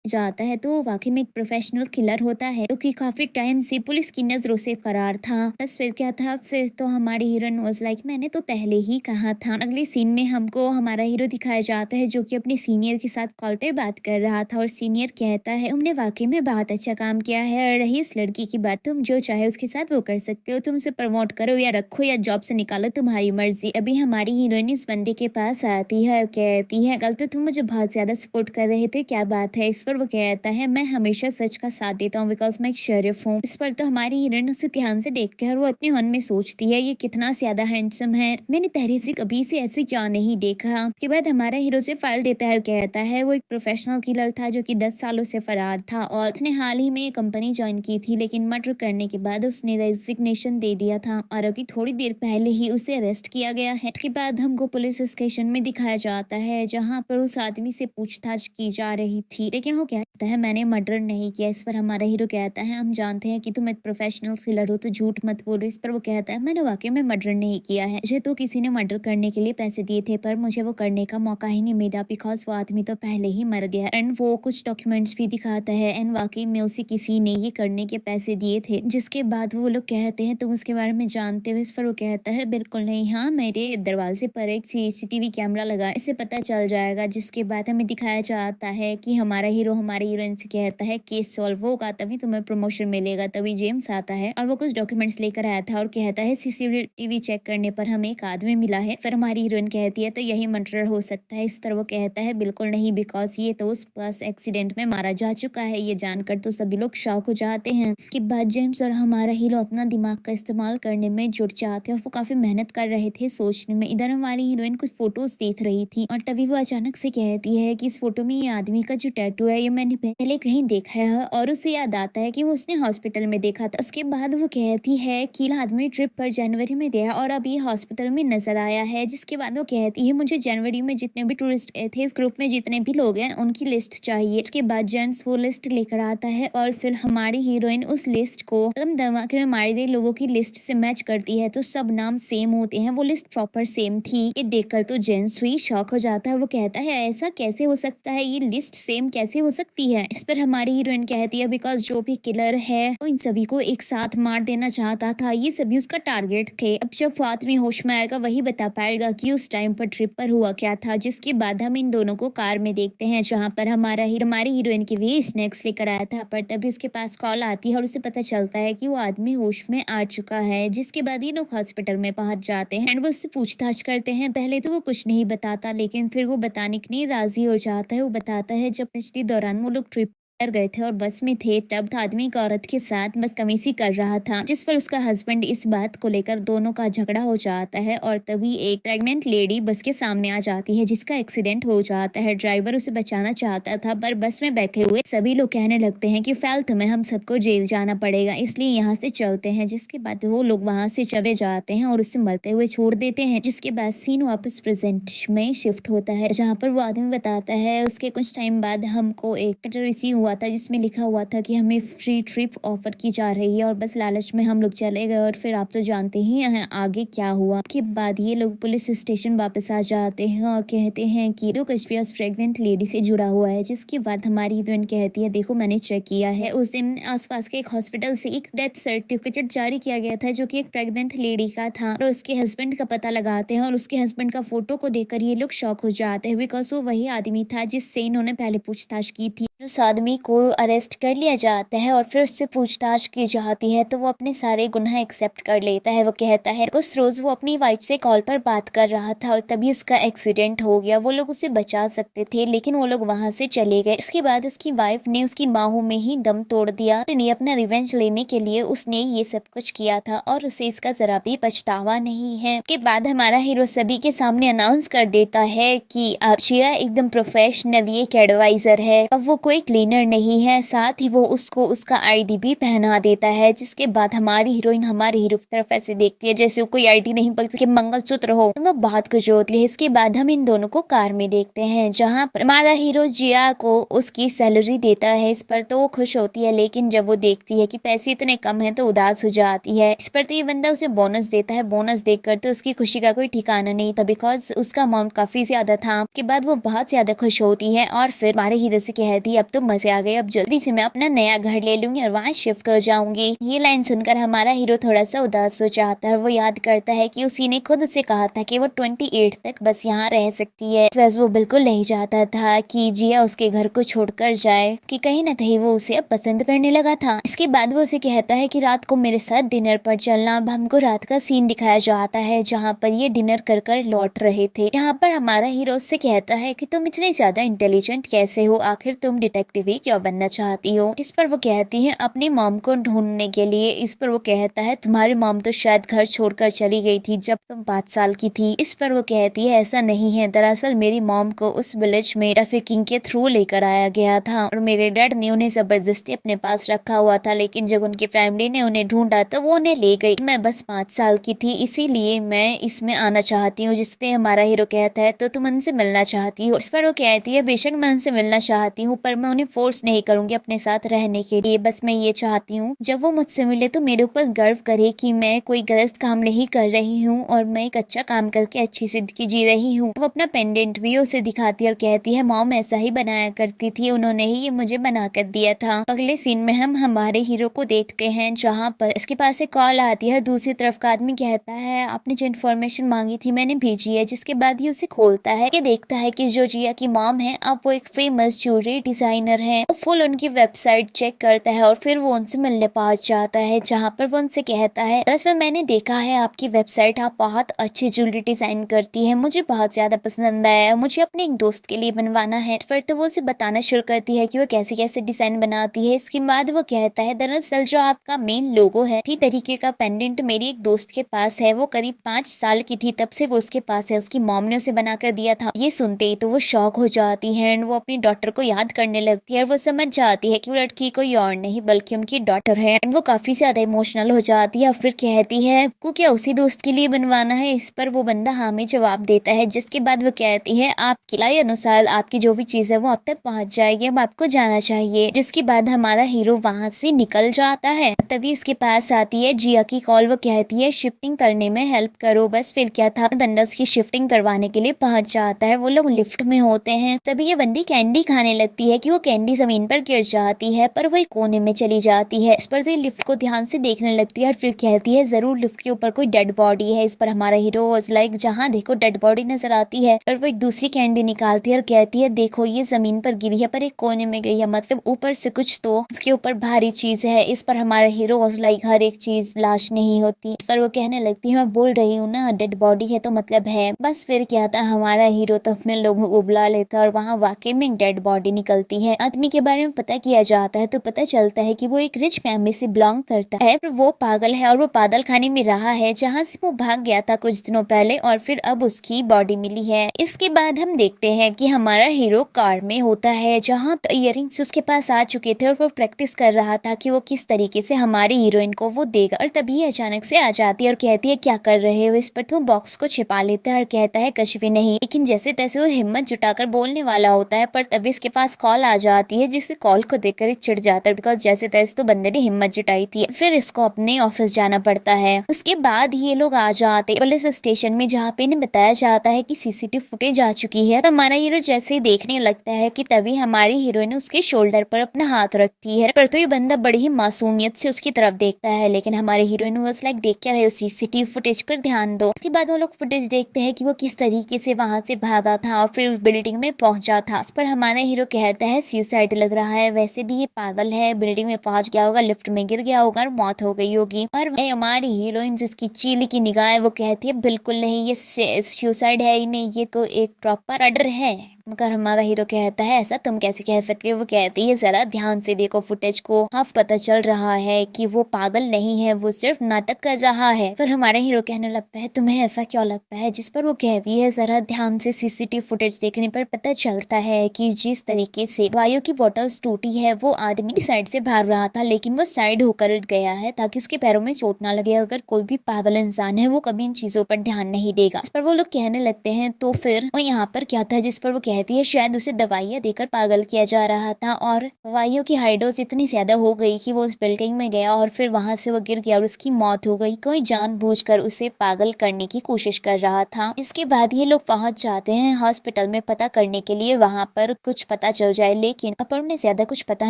जाता है तो वो वाकई में एक प्रोफेशनल किलर होता है, क्योंकि काफी टाइम से पुलिस की नजरों से फरार था। बस फिर क्या था, फिर तो हमारी हीरोइन वाज लाइक मैंने तो पहले ही कहा था। अगले सीन में हमको हमारा हीरो दिखाया जाता है जो कि अपने सीनियर के साथ कॉल पे बात कर रहा था, और सीनियर कहता है तुमने वाकई में बहुत अच्छा काम किया है, और रही इस लड़की की बात, तुम जो चाहे उसके साथ वो कर सकते हो, तुम उसे प्रमोट करो या रखो या जॉब से निकालो, तुम्हारी मर्जी। अभी हमारी हीरोइन इस बंदे के पास आती है, कहती है कल तो तुम मुझे बहुत ज्यादा सपोर्ट कर रहे थे, क्या बात है। इस पर वो कहता है मैं हमेशा सच का साथ देता हूँ बिकॉज मैं एक शरीफ हूँ। इस पर तो हमारी हीरोइन उसे ध्यान से देखकर वो अपने मन में सोचती है ये कितना ज्यादा हैंडसम है, मैंने पहले से कभी से ऐसी चाह नहीं देखा। उसके बाद हमारा हीरो से फाइल देता है, कहता है वो एक प्रोफेशनल किलर था जो कि 10 सालों से फरार था, और उसने हाल ही में कंपनी ज्वाइन की थी, लेकिन मर्डर करने के बाद उसने रेजिग्नेशन दे दिया था, और अभी थोड़ी देर पहले ही उसे अरेस्ट किया गया है। उसके बाद हमको पुलिस स्टेशन में दिखाया जाता है जहाँ पर उस आदमी से पूछताछ की जा रही थी, लेकिन वो कहता है मैंने मर्डर नहीं किया। इस पर हमारा हीरो कहता है हम जानते हैं कि तुम एक प्रोफेशनल किलर हो तो झूठ मत बोलो। इस पर वो कहता है मैंने वाकई में मर्डर नहीं किया है, मुझे तो किसी ने मर्डर करने के लिए पैसे दिए थे पर मुझे वो करने का मौका ही नहीं मिला बिकॉज वो आदमी तो पहले ही मर गया। एंड वो कुछ डॉक्यूमेंट्स भी दिखाता है एंड वाकई में उसे किसी ने ये करने के पैसे दिए थे। जिसके बाद वो लोग कहते हैं तुम उसके बारे में जानते हो। इस पर वो कहता है बिल्कुल नहीं, हाँ मेरे दरवाजे पर एक CCTV कैमरा लगा, इससे पता चल जाएगा। जिसके बाद हमें दिखाया जाता है कि हमारा हीरो हमारी हीरोइन से कहता है केस सॉल्व होगा तभी तुम्हें प्रमोशन मिलेगा। तभी जेम्स आता है और वो कुछ डॉक्यूमेंट्स लेकर आया था और कहता है CCTV चेक करने पर हमें एक आदमी मिला है। फिर हमारी हीरोइन कहती है तो यही मर्डर हो सकता है। इस तरह वो कहता है बिल्कुल नहीं बिकॉज ये तो उस बस एक्सीडेंट में मारा जा चुका है। ये जानकर तो सभी लोग शॉक हो जाते हैं। कि बाद जेम्स और हमारा हीरो अपना दिमाग का इस्तेमाल करने में जुट जाते हैं और वो काफी मेहनत कर रहे थे सोचने में। इधर हमारी हीरोइन कुछ फोटोज देख रही थी और तभी वो अचानक से कहती है कि इस फोटो में ये आदमी का जो टैटू है ये मैंने पहले कहीं देखा है, और उसे याद आता है कि वो उसने हॉस्पिटल में देखा था। उसके बाद वो कहती है कि आदमी ट्रिप पर जनवरी में गया और अभी हॉस्पिटल में नजर आया है। जिसके बाद वो कहती है मुझे जनवरी में जितने भी टूरिस्ट गए थे इस ग्रुप में जितने भी लोग हैं उनकी लिस्ट चाहिए। उसके बाद जेंट्स वो लिस्ट लेकर आता है और फिर हमारी हीरोइन उस लिस्ट को कलम दमा कर मारे गए लोगों की लिस्ट से मैच करती है तो सब नाम सेम होते हैं। वो लिस्ट प्रॉपर सेम थी। ये देखकर तो जेंट्स हुई शॉक हो जाता है। वो कहता है ऐसा कैसे हो सकता है, ये लिस्ट सेम कैसे हो सकती है। इस पर हमारी हीरोइन कहती है बिकॉज जो भी किलर है वो इन सभी को एक साथ मार देना चाहता था, ये सभी उसका टारगेट थे। अब जब वो आदमी होश में आएगा वही बता पाएगा कि उस टाइम पर ट्रिप पर हुआ क्या था। जिसके बाद हम इन दोनों को कार में देखते हैं जहाँ पर हमारी हीरोइन के लिए स्नैक्स लेकर आया था, पर तभी उसके पास कॉल आती है और उसे पता चलता है कि वो आदमी होश में आ चुका है। जिसके बाद ये लोग हॉस्पिटल में पहुंच जाते हैं एंड वो उससे पूछताछ करते हैं। पहले तो वो कुछ नहीं बताता लेकिन फिर वो बताने के लिए राजी हो जाता है। वो बताता है जब पिछले दौरान वो लोग ट्रिप गए थे और बस में थे तब आदमी एक औरत के साथ बदतमीजी कर रहा था, जिस पर उसका हस्बैंड इस बात को लेकर दोनों का झगड़ा हो जाता है और तभी एक प्रेग्नेंट लेडी बस के सामने आ जाती है जिसका एक्सीडेंट हो जाता है। ड्राइवर उसे बचाना चाहता था पर बस में बैठे हुए सभी लोग कहने लगते हैं कि फालतू में हम सबको जेल जाना पड़ेगा इसलिए यहाँ से चलते हैं। जिसके बाद वो लोग वहाँ से चले जाते हैं और उसे मरते हुए छोड़ देते हैं। जिसके बाद सीन वापस प्रेजेंट में शिफ्ट होता है जहाँ पर वो आदमी बताता है उसके कुछ टाइम बाद हमको एक रिसीव हुआ हुआ था जिसमें लिखा हुआ था कि हमें फ्री ट्रिप ऑफर की जा रही है और बस लालच में हम लोग चले गए और फिर आप तो जानते ही हैं आगे क्या हुआ। के बाद ये लोग पुलिस स्टेशन वापस आ जाते हैं और कहते हैं कि तो कुछ भी उस प्रेग्नेंट लेडी से जुड़ा हुआ है। जिसके बाद हमारी हीरोइन कहती है देखो मैंने चेक किया है, उस दिन आसपास के एक हॉस्पिटल से एक डेथ सर्टिफिकेट जारी किया गया था जो कि एक प्रेग्नेंट लेडी का था और उसके हस्बैंड का पता लगाते हैं और उसके हस्बैंड का फोटो को देखकर ये लोग शॉक हो जाते हैं बिकॉज वो वही आदमी था जिससे इन्होंने पहले पूछताछ की थी। उस आदमी को अरेस्ट कर लिया जाता है और फिर उससे पूछताछ की जाती है तो वो अपने सारे गुनाह एक्सेप्ट कर लेता है। वो कहता है उस रोज वो अपनी वाइफ से कॉल पर बात कर रहा था और तभी उसका एक्सीडेंट हो गया। वो लोग उसे बचा सकते थे लेकिन वो लोग वहां से चले गए। इसके बाद उसकी वाइफ ने उसकी बाहों में ही दम तोड़ दिया। अपना रिवेंज लेने के लिए उसने ये सब कुछ किया था और उसे इसका जरा भी पछतावा नहीं है। के बाद हमारा हीरो सभी के सामने अनाउंस कर देता है कि जिया एकदम प्रोफेशनल एक एडवाइजर है। अब वो कोई क्लीनर नहीं है, साथ ही वो उसको उसका आईडी भी पहना देता है। जिसके बाद हमारी हीरोइन हमारे हीरो की तरफ ऐसे देखती है जैसे वो कोई आईडी नहीं बल्कि मंगलसूत्र हो। तो बहुत कुछ होती है। इसके बाद हम इन दोनों को कार में देखते हैं जहाँ पर हमारा हीरो जिया को उसकी सैलरी देता है। इस पर तो वो खुश होती है लेकिन जब वो देखती है कि पैसे इतने कम है तो उदास हो जाती है। इस पर तो ये बंदा उसे बोनस देता है। बोनस देखकर तो उसकी खुशी का कोई ठिकाना नहीं था बिकॉज उसका अमाउंट काफी ज्यादा था। के बाद वो बहुत ज्यादा खुश होती है और फिर हमारे हीरो से कहती है अब तो मजे आ गए, अब जल्दी से मैं अपना नया घर ले लूंगी और वहाँ शिफ्ट कर जाऊंगी। ये लाइन सुनकर हमारा हीरो थोड़ा सा उदास हो जाता है। वो याद करता है कि उसी ने खुद उसे कहा था कि वो 28 तक बस यहाँ रह सकती है। वैसे वो बिल्कुल नहीं चाहता था कि जिया उसके घर को छोड़कर जाए कि कहीं न कहीं वो उसे अब पसंद करने लगा था। इसके बाद वो उसे कहता है कि रात को मेरे साथ डिनर पर चलना। अब हमको रात का सीन दिखाया जाता है जहाँ पर ये डिनर कर कर लौट रहे थे। यहाँ पर हमारा हीरो उससे कहता है कि तुम इतने ज्यादा इंटेलिजेंट कैसे हो, आखिर तुम डिटेक्टिव ही क्यों बनना चाहती हो। इस पर वो कहती है अपनी मॉम को ढूंढने के लिए। इस पर वो कहता है तुम्हारी मॉम तो शायद घर छोड़कर चली गई थी जब तुम 5 साल की थी। इस पर वो कहती है ऐसा नहीं है, दरअसल मेरी मॉम को उस विलेज में ट्रैफिकिंग के थ्रू लेकर आया गया था और मेरे डैड ने उन्हें जबरदस्ती अपने पास रखा हुआ था लेकिन जब उनकी फैमिली ने उन्हें ढूंढा तो वो उन्हें ले गई। मैं बस 5 साल की थी इसीलिए मैं इसमें आना चाहती हूँ। जिससे हमारा हीरो कहता है तो तुम उनसे मिलना चाहती हो। इस पर वो कहती है बेशक मैं उनसे मिलना चाहती हूँ पर मैं उन्हें फोर्स नहीं करूंगी अपने साथ रहने के लिए। बस मैं ये चाहती हूँ जब वो मुझसे मिले तो मेरे ऊपर गर्व करे कि मैं कोई गलत काम नहीं कर रही हूँ और मैं एक अच्छा काम करके अच्छी जिंदगी जी रही हूँ। वो अपना पेंडेंट भी उसे दिखाती है और कहती है मॉम ऐसा ही बनाया करती थी, उन्होंने ही ये मुझे बना कर दिया था। अगले सीन में हम हमारे हीरो को देखते हैं जहाँ पर इसके पास एक कॉल आती है। दूसरी तरफ का आदमी कहता है आपने जो इन्फॉर्मेशन मांगी थी मैंने भेजी है। जिसके बाद ये उसे खोलता है कि देखता है कि जो जिया की मॉम है अब वो एक फेमस ज्वेलरी डिजाइनर है। वो फुल उनकी वेबसाइट चेक करता है और फिर वो उनसे मिलने पहुंच जाता है जहाँ पर वो उनसे कहता है दरअसल मैंने देखा है आपकी वेबसाइट, आप बहुत अच्छी ज्वेलरी डिजाइन करती है, मुझे बहुत ज्यादा पसंद आया, मुझे अपने एक दोस्त के लिए बनवाना है। फिर तो वो उसे बताना शुरू करती है कि वो कैसे कैसे डिजाइन बनाती है। इसके बाद वो कहता है दरअसल जो आपका मेन लोगो है इसी तरीके का पेंडेंट मेरी एक दोस्त के पास है, वो करीब 5 साल की थी तब से वो उसके पास है, उसकी मॉम ने उसे बना कर दिया था। ये सुनते ही तो वो शॉक हो जाती है एंड वो अपनी डॉटर को याद करने लगती है और वो समझ जाती है कि वो लड़की कोई और नहीं बल्कि उनकी डॉटर है एंड वो काफी ज्यादा इमोशनल हो जाती है और फिर कहती है आपको क्या उसी दोस्त के लिए बनवाना है। इस पर वो बंदा हाँ में जवाब देता है। जिसके बाद वो कहती है आपके लिए अनुसार आपकी जो भी चीज है वो आप तक पहुंच जाएगी, अब आपको जाना चाहिए। जिसके बाद हमारा हीरो वहां से निकल जाता है। तभी इसके पास आती है जिया की कॉल। वो कहती है शिफ्टिंग करने में हेल्प करो। बस फिर क्या था, बंदा उसकी शिफ्टिंग करवाने के लिए पहुंच जाता है। वो लोग लिफ्ट में होते हैं तभी ये बंदी कैंडी खाने लगती है कि वो कैंडी जमीन पर गिर जाती है पर वही कोने में चली जाती है। इस पर से लिफ्ट को ध्यान से देखने लगती है और फिर कहती है जरूर लिफ्ट के ऊपर कोई डेड बॉडी है। इस पर हमारा हीरो लाइक जहाँ देखो डेड बॉडी नजर आती है और वो एक दूसरी कैंडी निकालती है और कहती है देखो ये जमीन पर गिरी है पर एक कोने में गई है, मतलब ऊपर से कुछ तो के ऊपर भारी चीज है। इस पर हमारा हीरो लाइक हर एक चीज लाश नहीं होती। इस पर वो कहने लगती है मैं बोल रही हूँ ना डेड बॉडी है तो मतलब है। बस फिर क्या था, हमारा हीरो तो अपने लोगों को बुला लेता है और वहाँ वाकई में एक डेड बॉडी निकलती है। आदमी के बारे में पता किया जाता है तो पता चलता है कि वो एक रिच फैमिली से बिलोंग करता है पर वो पागल है और वो पागल खाने में रहा है जहाँ से वो भाग गया था कुछ दिनों पहले और फिर अब उसकी बॉडी मिली है। इसके बाद हम देखते हैं कि हमारा हीरो कार में होता है जहाँ इयररिंग्स उसके पास आ चुके थे और वो प्रैक्टिस कर रहा था कि वो किस तरीके से हमारी हीरोइन को वो देगा। और तभी अचानक से आ जाती है और कहती है क्या कर रहे हो। इस पर तो बॉक्स को छिपा लेता है और कहता है कुछ भी नहीं। लेकिन जैसे तैसे वो हिम्मत जुटाकर बोलने वाला होता है पर तभी इसके पास कॉल कॉल आ जाती है, जिससे कॉल को देखकर चिढ़ जाता है बिकॉज जैसे तैसे तो बंदे ने हिम्मत जुटाई थी। फिर इसको अपने ऑफिस जाना पड़ता है। उसके बाद ये लोग आ जाते पुलिस स्टेशन में, जहाँ पे इन्हें बताया जाता है कि सीसीटीवी फुटेज आ चुकी है। तो हमारा हीरो जैसे ही देखने लगता है कि तभी हमारी हीरोइन उसके शोल्डर पर अपना हाथ रखती है। पर तो ये बंदा बड़ी ही मासूमियत से उसकी तरफ देखता है, लेकिन हमारे हीरोइन वाज लाइक देख क्या रहे हो, सीसीटीवी फुटेज पर ध्यान दो। उसके बाद वो लोग फुटेज देखते हैं कि वो किस तरीके से वहां से भागा था और फिर बिल्डिंग में पहुंचा था। इस पर हमारा हीरो कहता है सुसाइड लग रहा है, वैसे भी ये पागल है, बिल्डिंग में पहुंच गया होगा, लिफ्ट में गिर गया होगा और मौत हो गई होगी। और हमारी हीरोइन जिसकी चीली की निगाह है वो कहती है बिल्कुल नहीं, ये सुसाइड है ही नहीं, ये तो एक प्रॉपर मर्डर है। मगर हमारा हीरो कहता है ऐसा तुम कैसे कह सकते हो। वो कहती है जरा ध्यान से देखो फुटेज को, हाँ पता चल रहा है कि वो पागल नहीं है, वो सिर्फ नाटक कर रहा है। फिर हमारा हीरो कहने लगता है तुम्हें ऐसा क्यों लगता है, जिस पर वो कहती है जरा ध्यान से सीसीटीवी फुटेज देखने पर पता चलता है कि जिस तरीके से वायु की बॉटल्स टूटी है वो आदमी साइड से भाग रहा था, लेकिन वो साइड होकर गया है ताकि उसके पैरों में चोट ना लगे। अगर कोई भी पागल इंसान है वो कभी इन चीजों पर ध्यान नहीं देगा। इस पर वो लोग कहने लगते हैं तो फिर वो यहाँ पर क्या था, जिस पर वो कहती है शायद उसे दवाइयाँ देकर पागल किया जा रहा था और दवाइयों की हाइडोज इतनी ज्यादा हो गई कि वो उस बिल्डिंग में गया और फिर वहां से वो गिर गया और उसकी मौत हो गई। कोई जानबूझकर उसे पागल करने की कोशिश कर रहा था। इसके बाद ये लोग पहुंच जाते हैं हॉस्पिटल में पता करने के लिए, वहां पर कुछ पता चल जाए, लेकिन अपन उन्हें ज्यादा कुछ पता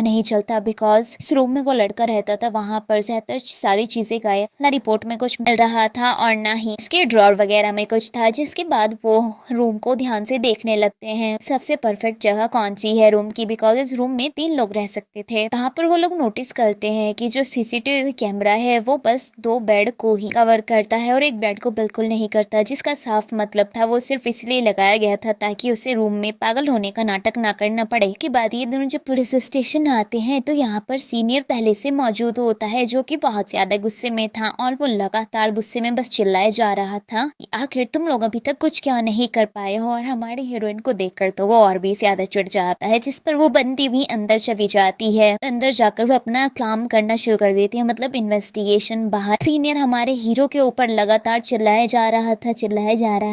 नहीं चलता बिकॉज इस रूम में वो लड़का रहता था वहां पर ज्यादातर सारी चीजें गायब, ना रिपोर्ट में कुछ मिल रहा था और ना ही उसके ड्रॉर वगैरह में कुछ था। जिसके बाद वो रूम को ध्यान से देखने लगते हैं सबसे परफेक्ट जगह कौन सी है रूम की, बिकॉज इस रूम में 3 लोग रह सकते थे। यहाँ पर वो लोग नोटिस करते हैं कि जो सीसीटीवी कैमरा है वो बस 2 बेड को ही कवर करता है और एक बेड को बिल्कुल नहीं करता, जिसका साफ मतलब था वो सिर्फ इसलिए लगाया गया था ताकि उसे रूम में पागल होने का नाटक ना करना पड़े। के बाद ये दोनों जब पुलिस स्टेशन आते हैं तो यहाँ पर सीनियर पहले से मौजूद होता है, जो कि बहुत ज्यादा गुस्से में था और वो लगातार गुस्से में बस चिल्लाए जा रहा था आखिर तुम लोग अभी तक कुछ क्या नहीं कर पाए हो। और हमारी हीरोइन को देखकर तो वो और भी ज्यादा चिढ़ जाता है, जिस पर वो बंदी भी अंदर चली जाती है। अंदर जाकर वो अपना काम करना शुरू कर देती है, मतलब इन्वेस्टिगेशन। बाहर सीनियर हमारे हीरो के ऊपर लगातार चिल्लाया जा रहा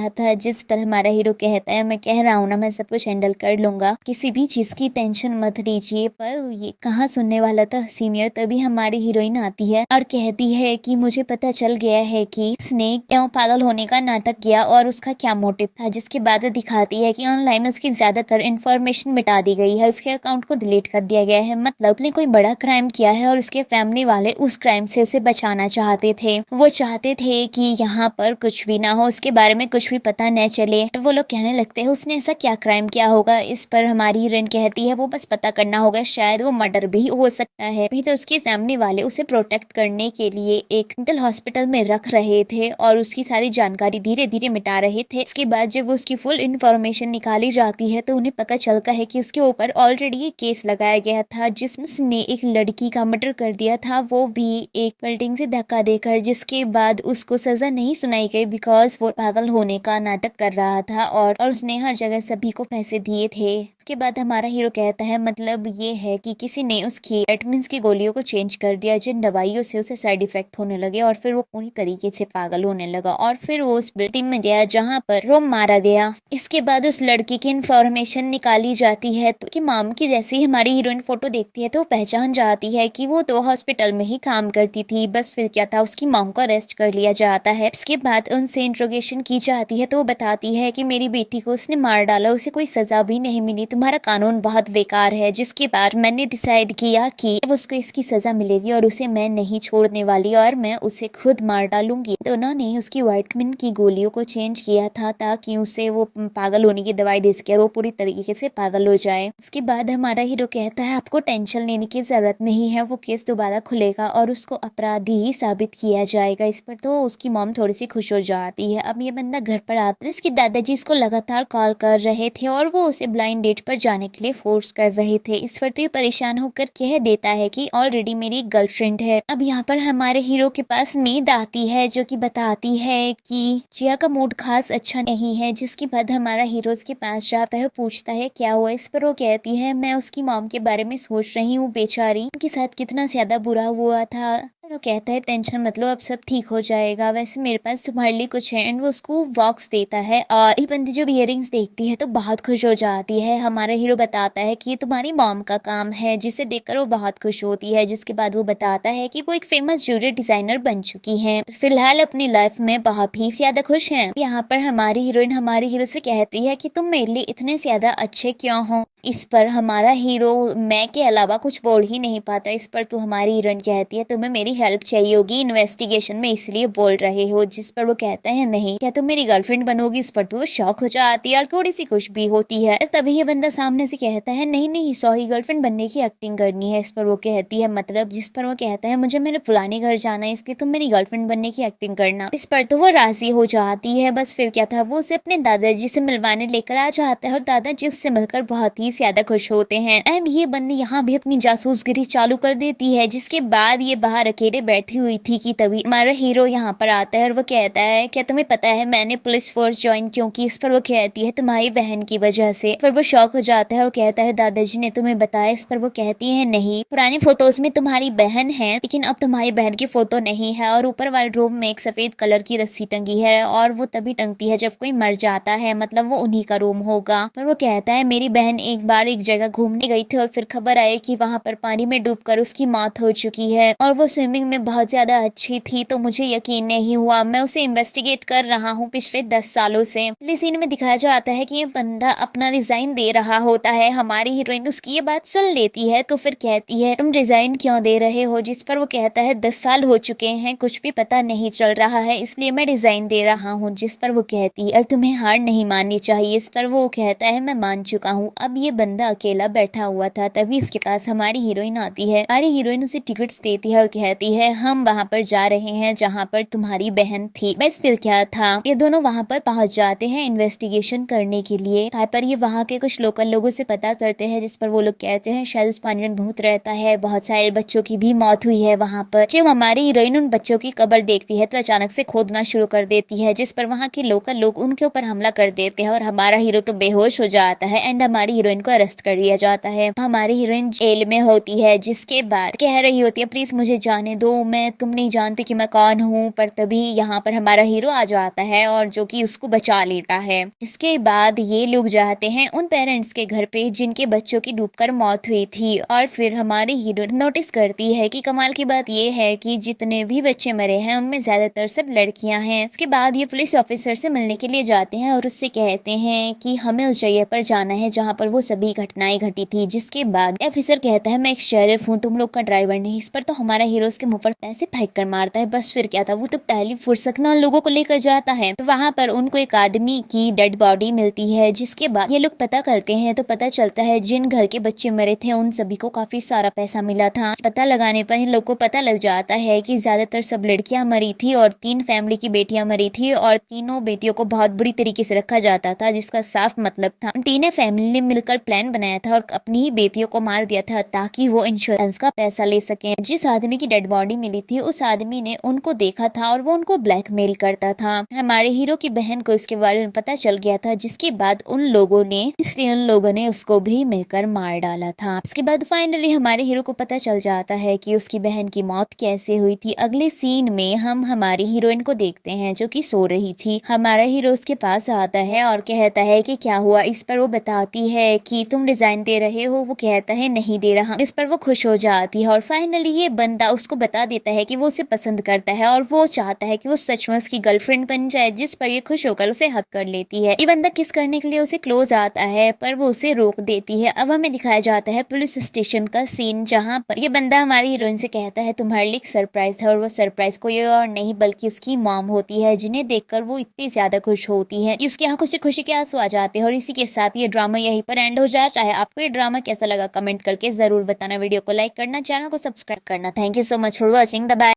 था, जिस पर हमारा हीरो कहता है मैं कह रहा हूँ ना मैं सब कुछ हैंडल कर लूंगा, किसी भी चीज की टेंशन मत लीजिए। पर ये कहाँ सुनने वाला था सीनियर। तभी हमारी हीरोइन आती है और कहती है कि मुझे पता चल गया है कि उसने क्यों पागल होने का नाटक किया और उसका क्या मोटिव था। जिसके बाद दिखाती है कि ऑनलाइन उसकी ज्यादातर इन्फॉर्मेशन मिटा दी गई है, उसके अकाउंट को डिलीट कर दिया गया है, मतलब उसने कोई बड़ा क्राइम किया है और उसके फैमिली वाले उस क्राइम से उसे बचाना चाहते थे। वो चाहते थे कि यहाँ पर कुछ भी ना हो, उसके बारे में कुछ भी पता न चले। वो लोग कहने लगते हैं उसने ऐसा क्या क्राइम किया होगा। इस पर हमारी हीरोइन कहती है वो बस पता करना होगा, शायद वो मर्डर भी हो सकता है। भी तो उसके फैमिली वाले उसे प्रोटेक्ट करने के लिए एक मेंटल हॉस्पिटल में रख रहे थे और उसकी सारी जानकारी धीरे धीरे मिटा रहे थे। इसके बाद जब उसकी फुल इन्फॉर्मेशन निकाली जाती है तो उन्हें पता चलता है कि उसके ऊपर ऑलरेडी एक केस लगाया गया था जिसमें उसने एक लड़की का मर्डर कर दिया था, वो भी एक बिल्डिंग से धक्का देकर। जिसके बाद उसको सजा नहीं सुनाई गई बिकॉज वो पागल होने का नाटक कर रहा था और उसने हर जगह सभी को पैसे दिए थे। के बाद हमारा हीरो कहता है मतलब ये है कि किसी ने उसकी विटामिन्स की गोलियों को चेंज कर दिया, जिन दवाइयों से उसे साइड इफेक्ट होने लगे और फिर वो पूरी तरीके से पागल होने लगा और फिर वो उस बिल्डिंग में गया जहाँ पर वो मारा गया। इसके बाद उस लड़की की इन्फॉर्मेशन निकाली जाती है तो कि मॉम की जैसी हमारी हीरोइन फोटो देखती है तो पहचान जाती है कि वो तो हॉस्पिटल में ही काम करती थी। बस फिर क्या था, उसकी मॉम को अरेस्ट कर लिया जाता है। इसके बाद उनसे इंट्रोगेशन की जाती है तो वो बताती है कि मेरी बेटी को उसने मार डाला, उसे कोई सजा भी नहीं मिली, तुम्हारा कानून बहुत बेकार है। जिसके बाद मैंने डिसाइड किया कि अब उसको इसकी सजा मिलेगी और उसे मैं नहीं छोड़ने वाली और मैं उसे खुद मार डालूंगी। तो उन्होंने उसकी विटामिन की गोलियों को चेंज किया था ताकि उसे वो पागल होने की दवाई दे सके और वो पूरी तरीके से पागल हो जाए। उसके बाद हमारा हीरो कहता है आपको टेंशन लेने की जरूरत नहीं है, वो केस दोबारा खुलेगा और उसको अपराधी ही साबित किया जाएगा। इस पर तो उसकी मॉम थोड़ी सी खुश हो जाती है। अब ये बंदा घर पर आता है, इसके दादाजी इसको लगातार कॉल कर रहे थे और वो उसे ब्लाइंड डेट पर जाने के लिए फोर्स कर रहे थे। इस पर तो परेशान होकर कह देता है कि ऑलरेडी मेरी गर्लफ्रेंड है। अब यहाँ पर हमारे हीरो के पास नींद आती है जो कि बताती है कि जिया का मूड खास अच्छा नहीं है। जिसके बाद हमारा हीरो उसके पास जाता है, पूछता है क्या हुआ। इस पर वो कहती है मैं उसकी मॉम के बारे में सोच रही हूँ, बेचारी उनके साथ कितना ज्यादा बुरा हुआ था, वो कहता है टेंशन मत लो, अब सब ठीक हो जाएगा, वैसे मेरे पास तुम्हारे लिए कुछ है। एंड वो उसको बॉक्स देता है और ये बंदी जब इयररिंग्स देखती है तो बहुत खुश हो जाती है। हमारा हीरो बताता है कि ये तुम्हारी मॉम का काम है, जिसे देखकर वो बहुत खुश होती है। जिसके बाद वो बताता है कि वो एक फेमस ज्वेलरी डिजाइनर बन चुकी है, फिलहाल अपनी लाइफ में बहुत ही ज्यादा खुश है। यहाँ पर हमारी हीरोइन हमारे हीरो से कहती है कि तुम मेरे लिए इतने ज्यादा अच्छे क्यों हो। इस पर हमारा हीरो मैं के अलावा कुछ बोल ही नहीं पाता। इस पर तो हमारी हीरोइन कहती है तुम्हें मेरी हेल्प चाहिए होगी इन्वेस्टिगेशन में, इसलिए बोल रहे हो। जिस पर वो कहता है नहीं, क्या तुम मेरी गर्लफ्रेंड बनोगी। इस पर तो वो शौक हो जाती है और थोड़ी सी खुश भी होती है। तभी ये बंदा सामने से कहता है नहीं नहीं सॉरी, गर्लफ्रेंड बनने की एक्टिंग करनी है। इस पर वो कहती है मतलब। जिस पर वो कहता है मुझे मेरे पुराने घर जाना है, इसलिए तुम मेरी गर्लफ्रेंड बनने की एक्टिंग करना। इस पर तो वो राजी हो जाती है। बस फिर क्या था, वो उसे अपने दादाजी से मिलवाने लेकर आ जाता है और दादाजी उससे मिलकर बहुत ही ज्यादा खुश होते हैं। एंड ये बंदी यहाँ भी अपनी जासूसगिरी चालू कर देती है। जिसके बाद ये बाहर अकेले बैठी हुई थी कि तभी हमारा हीरो यहाँ पर आता है और वो कहता है क्या तुम्हें पता है मैंने पुलिस फोर्स ज्वाइन क्यों की। इस पर वो कहती है तुम्हारी बहन की वजह से। फिर वो शौक हो जाता है और कहता है दादाजी ने तुम्हें बताया। इस पर वो कहती है नहीं, पुरानी फोटोज में तुम्हारी बहन है लेकिन अब तुम्हारी बहन की फोटो नहीं है। और ऊपर वाले रूम में एक सफेद कलर की रस्सी टंगी है और वो तभी टंगती है जब कोई मर जाता है, मतलब वो उन्हीं का रूम होगा। पर वो कहता है मेरी बहन एक बार एक जगह घूमने गई थी और फिर खबर आई कि वहां पर पानी में डूबकर उसकी मौत हो चुकी है और वो स्विमिंग में बहुत ज्यादा अच्छी थी, तो मुझे यकीन नहीं हुआ। मैं उसे इन्वेस्टिगेट कर रहा हूँ पिछले 10 सालों से। अगले सीन में दिखाया जाता है कि ये बंदा अपना रिजाइन दे रहा होता है। हमारी हीरोइन उसकी ये बात सुन लेती है तो फिर कहती है तुम रिजाइन क्यों दे रहे हो। जिस पर वो कहता है 10 साल हो चुके हैं, कुछ भी पता नहीं चल रहा है, इसलिए मैं रिजाइन दे रहा हूँ। जिस पर वो कहती है तुम्हें हार नहीं माननी चाहिए। इस पर वो कहता है मैं मान चुका हूँ। अब ये बंदा अकेला बैठा हुआ था, तभी इसके पास हमारी हीरोइन आती है। हमारी हीरोइन उसे टिकट्स देती है और कहती है हम वहाँ पर जा रहे हैं जहाँ पर तुम्हारी बहन थी। बस फिर क्या था, ये दोनों वहाँ पर पहुँच जाते हैं इन्वेस्टिगेशन करने के लिए। यहाँ पर ये वहाँ के कुछ लोकल लोगों से पता करते हैं, जिस पर वो लोग कहते हैं शायद उस पानी में भूत रहता है, बहुत सारे बच्चों की भी मौत हुई है वहाँ पर। जब हमारी हीरोइन उन बच्चों की कब्र देखती है तो अचानक से खोदना शुरू कर देती है, जिस पर वहाँ के लोकल लोग उनके ऊपर हमला कर देते हैं और हमारा हीरो तो बेहोश हो जाता है एंड हमारी हीरोइन को अरेस्ट कर लिया जाता है। हमारी हीरोइन जेल में होती है, जिसके बाद कह रही होती है प्लीज मुझे जाने दो, मैं तुम नहीं जानती कि मैं कौन हूँ। पर तभी यहाँ पर हमारा हीरो आ जाता है और जो कि उसको बचा लेता है। इसके बाद ये लोग जाते हैं उन पेरेंट्स के घर पे जिनके बच्चों की डूबकर मौत हुई थी और फिर हमारी हीरोइन नोटिस करती है कि कमाल की बात ये है कि जितने भी बच्चे मरे हैं उनमें ज्यादातर सब लड़कियां हैं। इसके बाद ये पुलिस ऑफिसर से मिलने के लिए जाते हैं और उससे कहते हैं कि हमें उस जगह पर जाना है जहाँ पर वो सभी घटनाएं घटी थी। जिसके बाद ऑफिसर कहता है मैं एक शेरिफ हूँ, तुम लोग का ड्राइवर नहीं। इस पर तो हमारा हीरो उसके मुंह पर पैसे फेंक कर मारता है। बस फिर क्या था, वो तो पहली फुर्सत में उन लोगों को लेकर जाता है तो वहाँ पर उनको एक आदमी की डेड बॉडी मिलती है। जिसके बाद ये लोग पता करते हैं तो पता चलता है जिन घर के बच्चे मरे थे उन सभी को काफी सारा पैसा मिला था। पता लगाने पर इन लोग को पता लग जाता है कि ज्यादातर सब लड़कियां मरी थी और 3 फैमिली की बेटियां मरी थी और तीनों बेटियों को बहुत बुरी तरीके से रखा जाता था, जिसका साफ मतलब था तीनों फैमिली ने मिलकर प्लान बनाया था और अपनी ही बेटियों को मार दिया था ताकि वो इंश्योरेंस का पैसा ले सके। जिस आदमी की डेड बॉडी मिली थी उस आदमी ने उनको देखा था और वो उनको ब्लैकमेल करता था। हमारे हीरो की बहन को इसके बारे में पता चल गया था, जिसके बाद उन लोगों ने उसको भी मिलकर मार डाला था। उसके बाद फाइनली हमारे हीरो को पता चल जाता है कि उसकी बहन की मौत कैसे हुई थी। अगले सीन में हम हमारी हीरोइन को देखते हैं जो कि सो रही थी। हमारा हीरो उसके पास आता है और कहता है कि क्या हुआ। इस पर वो बताती है कि तुम रिजाइन दे रहे हो। वो कहता है नहीं दे रहा। इस पर वो खुश हो जाती है और फाइनली ये बंदा उसको बता देता है कि वो उसे पसंद करता है और वो चाहता है कि वो सच में उसकी गर्लफ्रेंड बन जाए। जिस पर ये खुश होकर उसे हक कर लेती है। ये बंदा किस करने के लिए उसे क्लोज आता है पर वो उसे रोक देती है। अब हमें दिखाया जाता है पुलिस स्टेशन का सीन, जहाँ पर ये बंदा हमारी हीरोइन से कहता है तुम्हारे लिए एक सरप्राइज है और वो सरप्राइज कोई और नहीं बल्कि उसकी मॉम होती है, जिन्हें देखकर वो इतनी ज्यादा खुश होती है कि उसकी आंखों से खुशी के आंसू आ जाते हैं। और इसी के साथ ये ड्रामा यहीं पर एंड हो जाए। चाहे आपको ये ड्रामा कैसा लगा कमेंट करके जरूर बताना। वीडियो को लाइक करना, चैनल को सब्सक्राइब करना। Thank you so much for watching. Bye.